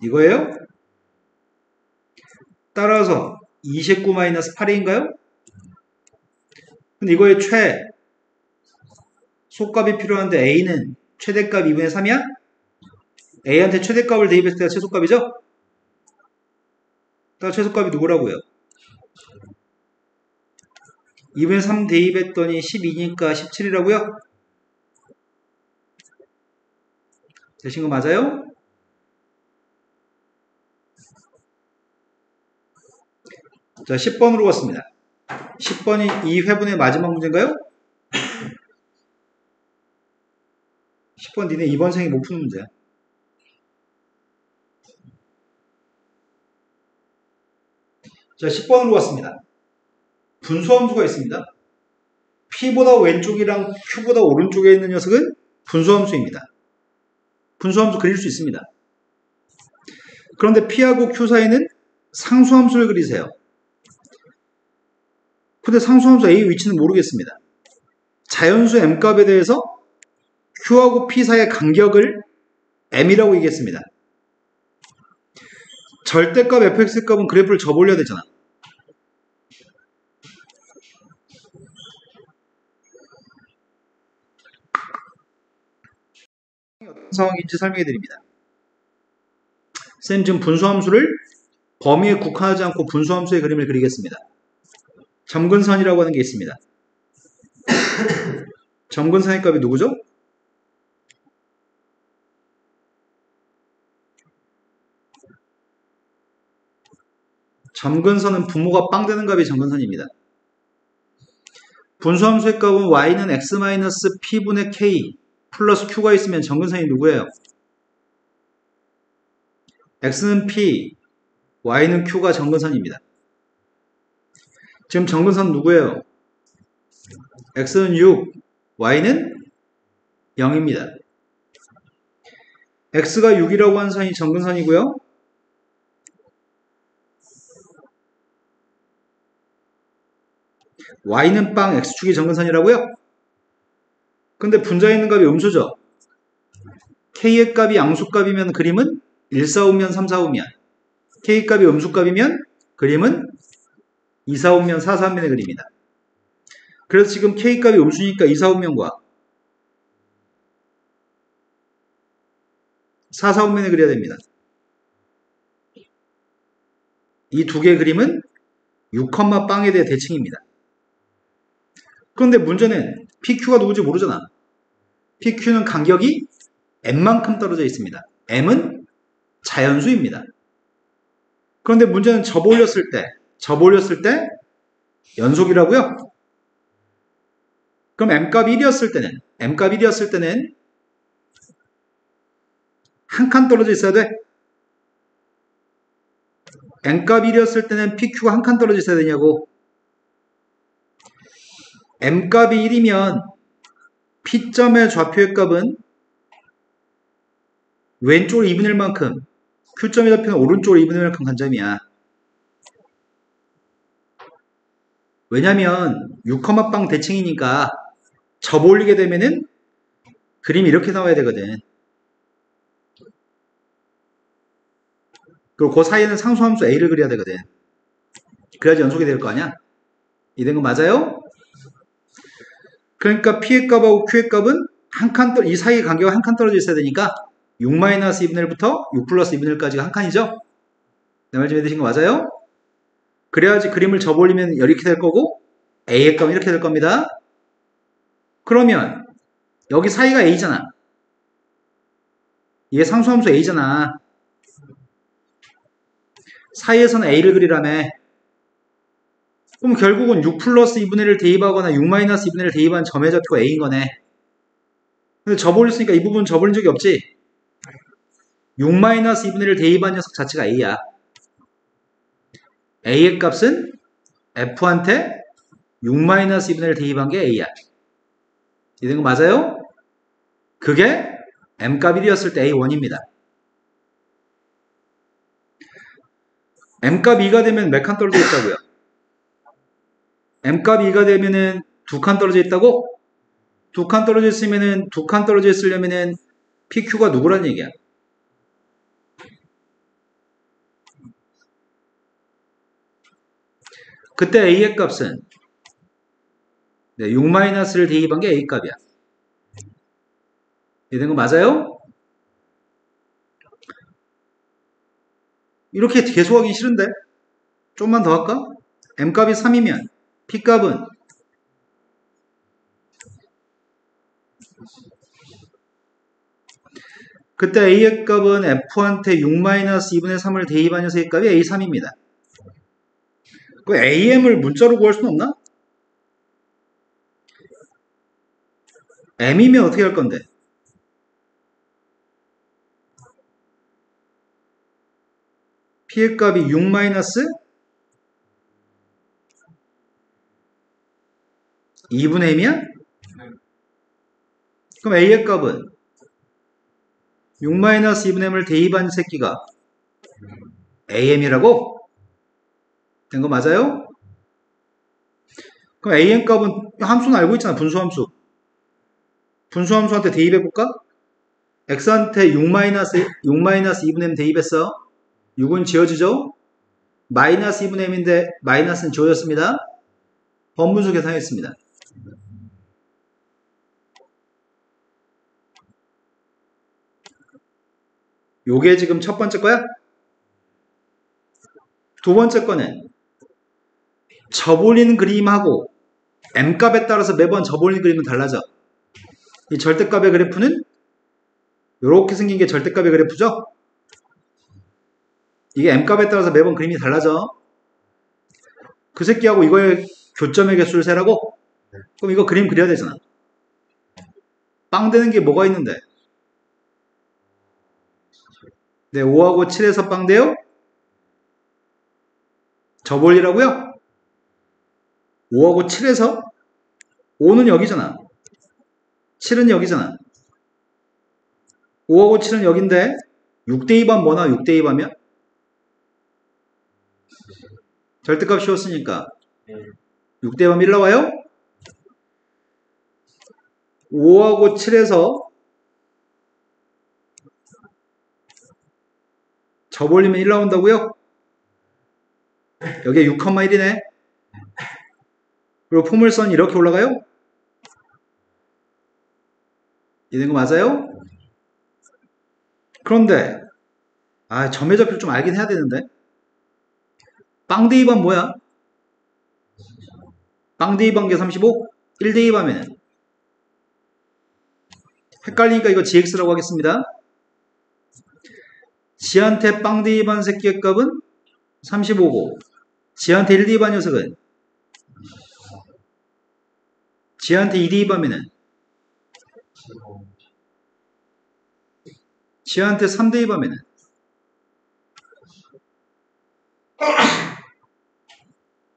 이거예요? 따라서 29-8인가요? 근데 이거의 소값이 필요한데 A는 최대값 2분의 3이야? A한테 최대값을 대입했을 때가 최소값이죠? 따라 최소값이 누구라고요? 2분의 3 대입했더니 12니까 17이라고요? 되신 거 맞아요? 자, 10번으로 갔습니다. 10번이 이 회분의 마지막 문제인가요? 10번 니네 이번 생에 못 푸는 문제야. 자, 10번으로 갔습니다. 분수함수가 있습니다. P보다 왼쪽이랑 Q보다 오른쪽에 있는 녀석은 분수함수입니다. 분수함수 그릴 수 있습니다. 그런데 P하고 Q 사이는 상수함수를 그리세요. 근데 상수함수 A 위치는 모르겠습니다. 자연수 M값에 대해서 Q하고 P 사이의 간격을 M이라고 얘기했습니다. 절대값 fx값은 그래프를 접올려야 되잖아. 어떤 상황인지 설명해 드립니다. 쌤 지금 분수함수를 범위에 국한하지 않고 분수함수의 그림을 그리겠습니다. 점근선이라고 하는 게 있습니다. 점근선의 값이 누구죠? 점근선은 분모가 빵 되는 값이 점근선입니다. 분수함수의 값은 y는 x-p분의 k 플러스 q가 있으면 점근선이 누구예요? x는 p, y는 q가 점근선입니다. 지금 점근선 누구예요? x는 6, y는 0입니다. x가 6이라고 하는 선이 점근선이고요. y는 빵 x축이 점근선이라고요? 근데 분자에 있는 값이 음수죠. k의 값이 양수값이면 그림은 1, 4, 5면 3, 4, 5면 k 값이 음수값이면 그림은 2, 4, 5면 4, 3면의 그림이다. 그래서 지금 k 값이 음수니까 2, 4, 5면과 4, 4, 5면에 그려야 됩니다. 이 두 개의 그림은 6, 빵에 대해 대칭입니다. 그런데 문제는 PQ가 누구지 모르잖아. PQ는 간격이 M만큼 떨어져 있습니다. M은 자연수입니다. 그런데 문제는 접올렸을 때 연속이라고요? 그럼 M값 1이었을 때는 한 칸 떨어져 있어야 돼? N값 1이었을 때는 PQ가 한 칸 떨어져 있어야 되냐고? M값이 1이면 P점의 좌표의 값은 왼쪽으로 2분의 1만큼 Q점의 좌표는 오른쪽으로 2분의 1만큼 간 점이야. 왜냐면 6,빵 대칭이니까 접올리게 되면은 그림이 이렇게 나와야 되거든. 그리고 그 사이에는 상수함수 A를 그려야 되거든. 그래야지 연속이 될 거 아니야? 이된 거 맞아요? 그러니까 P의 값하고 Q의 값은 이 사이의 간격이 한 칸 떨어져 있어야 되니까 6-2분의 1부터 6 플러스 2분의 1까지가 한 칸이죠? 내 말 좀 해주신 거 맞아요? 그래야지 그림을 접올리면 이렇게 될 거고 A의 값은 이렇게 될 겁니다. 그러면 여기 사이가 A잖아. 이게 상수함수 A잖아. 사이에서는 A를 그리라며. 그럼 결국은 6 플러스 2분의 1을 대입하거나 6 마이너스 2분의 1을 대입한 점의 좌표가 A인 거네. 근데 접올렸으니까 이 부분 접올린 적이 없지? 6 마이너스 2분의 1을 대입한 녀석 자체가 A야. A의 값은 F한테 6 마이너스 2분의 1을 대입한 게 A야. 이된 거 맞아요? 그게 M값 1이었을 때 A1입니다. M값 2가 되면 몇 칸 떨어져 있다고요? M값 2가 되면은 2칸 떨어져 있다고? 2칸 떨어져 있으면은 2칸 떨어져 있으려면은 PQ가 누구란 얘기야? 그때 A의 값은 6-를 대입한 게 A 값이야. 이된 거 맞아요? 이렇게 계속하기 싫은데? 좀만 더 할까? M값이 3이면 P값은 그때 A의 값은 F한테 6-2분의 3을 대입한 녀석의 값이 A3입니다. 그 AM을 문자로 구할 수는 없나? M이면 어떻게 할 건데? P의 값이 6 마이너스 2분의 M이야? 그럼 A의 값은 6 마이너스 2분의 M을 대입한 새끼가 AM이라고? 된 거 맞아요? 그럼 AM 값은 함수는 알고 있잖아. 분수함수. 분수함수한테 대입해볼까? X한테 6 마이너스 2분의 M 대입했어. 6은 지워지죠? 마이너스 2분의 M인데 마이너스는 지워졌습니다. 번분수 계산했습니다. 요게 지금 첫 번째 거야? 두 번째 거는 접올리는 그림하고 M값에 따라서 매번 접올리는 그림은 달라져. 이 절대값의 그래프는 이렇게 생긴 게 절대값의 그래프죠? 이게 M값에 따라서 매번 그림이 달라져. 그 새끼하고 이거의 교점의 개수를 세라고? 그럼 이거 그림 그려야 되잖아. 빵 되는 게 뭐가 있는데? 네, 5하고 7에서 빵 돼요? 접올리라고요? 5하고 7에서? 5는 여기잖아. 7은 여기잖아. 5하고 7은 여긴데 6대2 하면 뭐나 6대2 하면? 절대값 씌웠으니까 6대2 하면 1 나와요? 5하고 7에서 접올리면 1 나온다고요? 여기에 6,1이네. 그리고 포물선이 이렇게 올라가요? 이런 거 맞아요? 그런데 점의 좌표를 좀 알긴 해야 되는데 빵 대입하면 뭐야? 빵 대입한 게 35? 1 대입하면 헷갈리니까 이거 gx라고 하겠습니다. 지한테 빵 대입한 새끼의 값은 35고 지한테 1 대입한 녀석은 지한테 2 대입하면은 지한테 3 대입하면은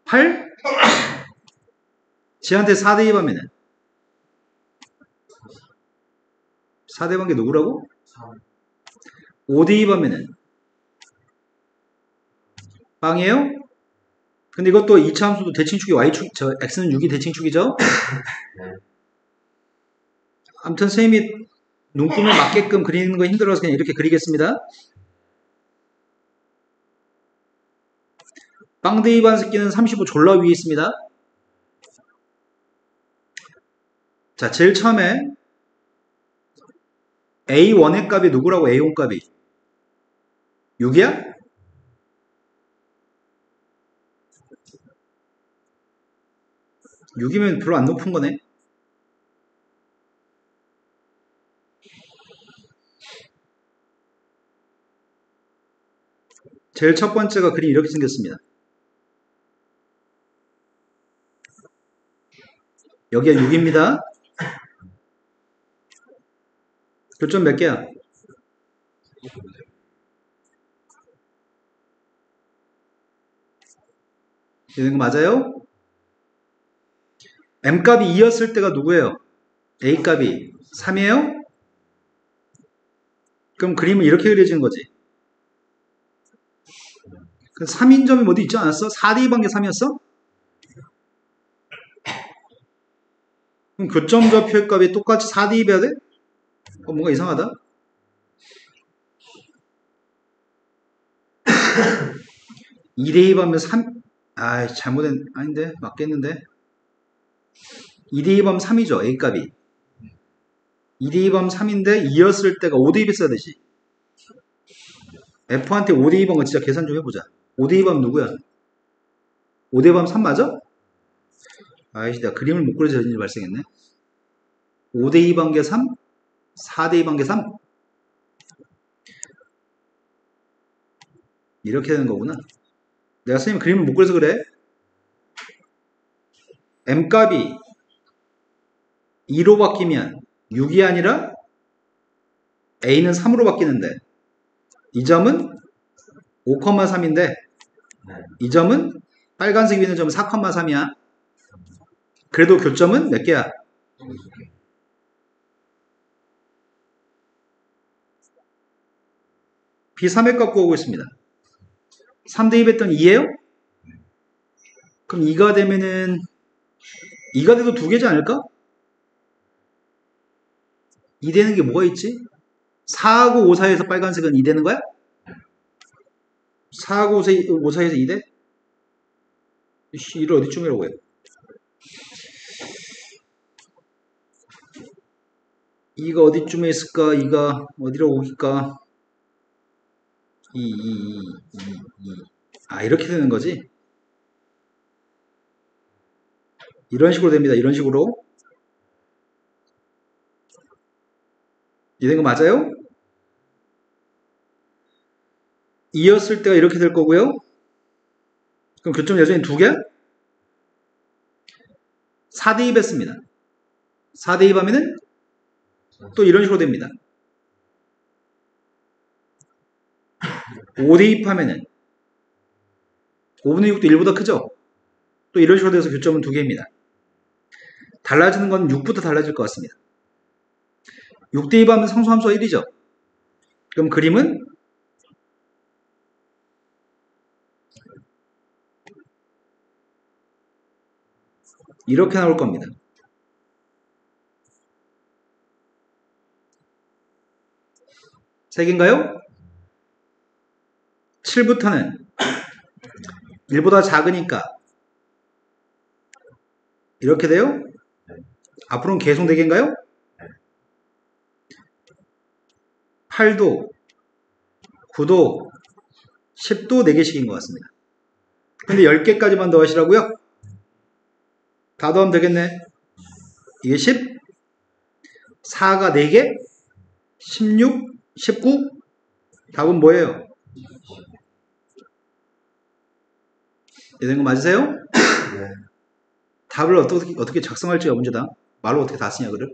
(8) 지한테 4 대입하면은 4 대입한 게 누구라고? 5 대입하면은 빵이에요? 근데 이것도 2차 함수도 대칭축이 y축, x는 6이 대칭축이죠? 아무튼 선생님이 눈금에 맞게끔 그리는 거 힘들어서 그냥 이렇게 그리겠습니다. 빵 대입한 새끼는 35 졸라 위에 있습니다. 자, 제일 처음에 A1의 값이 누구라고? A1 값이 6이야? (6이면) 별로 안 높은 거네. 제일 첫 번째가 그림이 이렇게 생겼습니다. 여기가 6입니다. 교점 몇 개야? 이런 거 맞아요? M값이 2였을 때가 누구예요? A값이 3이에요? 그럼 그림은 이렇게 그려지는 거지. 3인점이 어디 있지 않았어? 4 대입한 게 3이었어? 그럼 교점 좌표의 값이 똑같이 4 대입해야 돼? 뭔가 이상하다. 2 대입하면 3, 잘못된, 아닌데, 맞겠는데. 2 대입하면 3이죠, A값이. 2 대입하면 3인데, 2였을 때가 5 대입했어야 되지. F한테 5 대입한 거 진짜 계산 좀 해보자. 5 대입하면 누구야? 5 대입하면 3 맞아? 내가 그림을 못 그려서 이런 일이 발생했네. 5 대입한 게 3? 4 대입한 게 3? 이렇게 되는 거구나. 내가 선생님 그림을 못 그려서 그래. m값이 2로 바뀌면 6이 아니라 a는 3으로 바뀌는데 이 점은 5,3인데 이 점은 빨간색 위에 있는 점은 4,3이야. 그래도 교점은 몇 개야? B3의 값 구하고 있습니다. 3대2 했던 2예요? 그럼 2가 되면은 2가 돼도 두 개지 않을까? 2 되는 게 뭐가 있지? 4하고 5 사이에서 빨간색은 2 되는 거야? 4하고 5 사이에서 2 돼? 이를 어디쯤이라고 해? 이가 어디쯤에 있을까? 이가 어디로 오길까? 아, 이렇게 되는 거지? 이런 식으로 됩니다. 이런 식으로. 이된 거 맞아요? 2였을 때가 이렇게 될 거고요. 그럼 교점 여전히 두 개? 4대2 했습니다. 4대2 하면은 또 이런 식으로 됩니다. 5대2 하면은 5분의 6도 1보다 크죠? 또 이런 식으로 돼서 교점은 두 개입니다. 달라지는 건 6부터 달라질 것 같습니다. 6대2 하면 상수함수가 1이죠? 그럼 그림은 이렇게 나올 겁니다. 세 개인가요? 7부터는 1보다 작으니까 이렇게 돼요? 앞으로는 계속 4개인가요? 8도, 9도, 10도 4개씩인 것 같습니다. 근데 10개까지만 더하시라고요? 다 더하면 되겠네. 이게 10, 4가 4개, 16, 19, 답은 뭐예요? 이런 거 맞으세요? 네. 답을 어떻게 작성할지가 문제다. 말로 어떻게 다 쓰냐, 그를?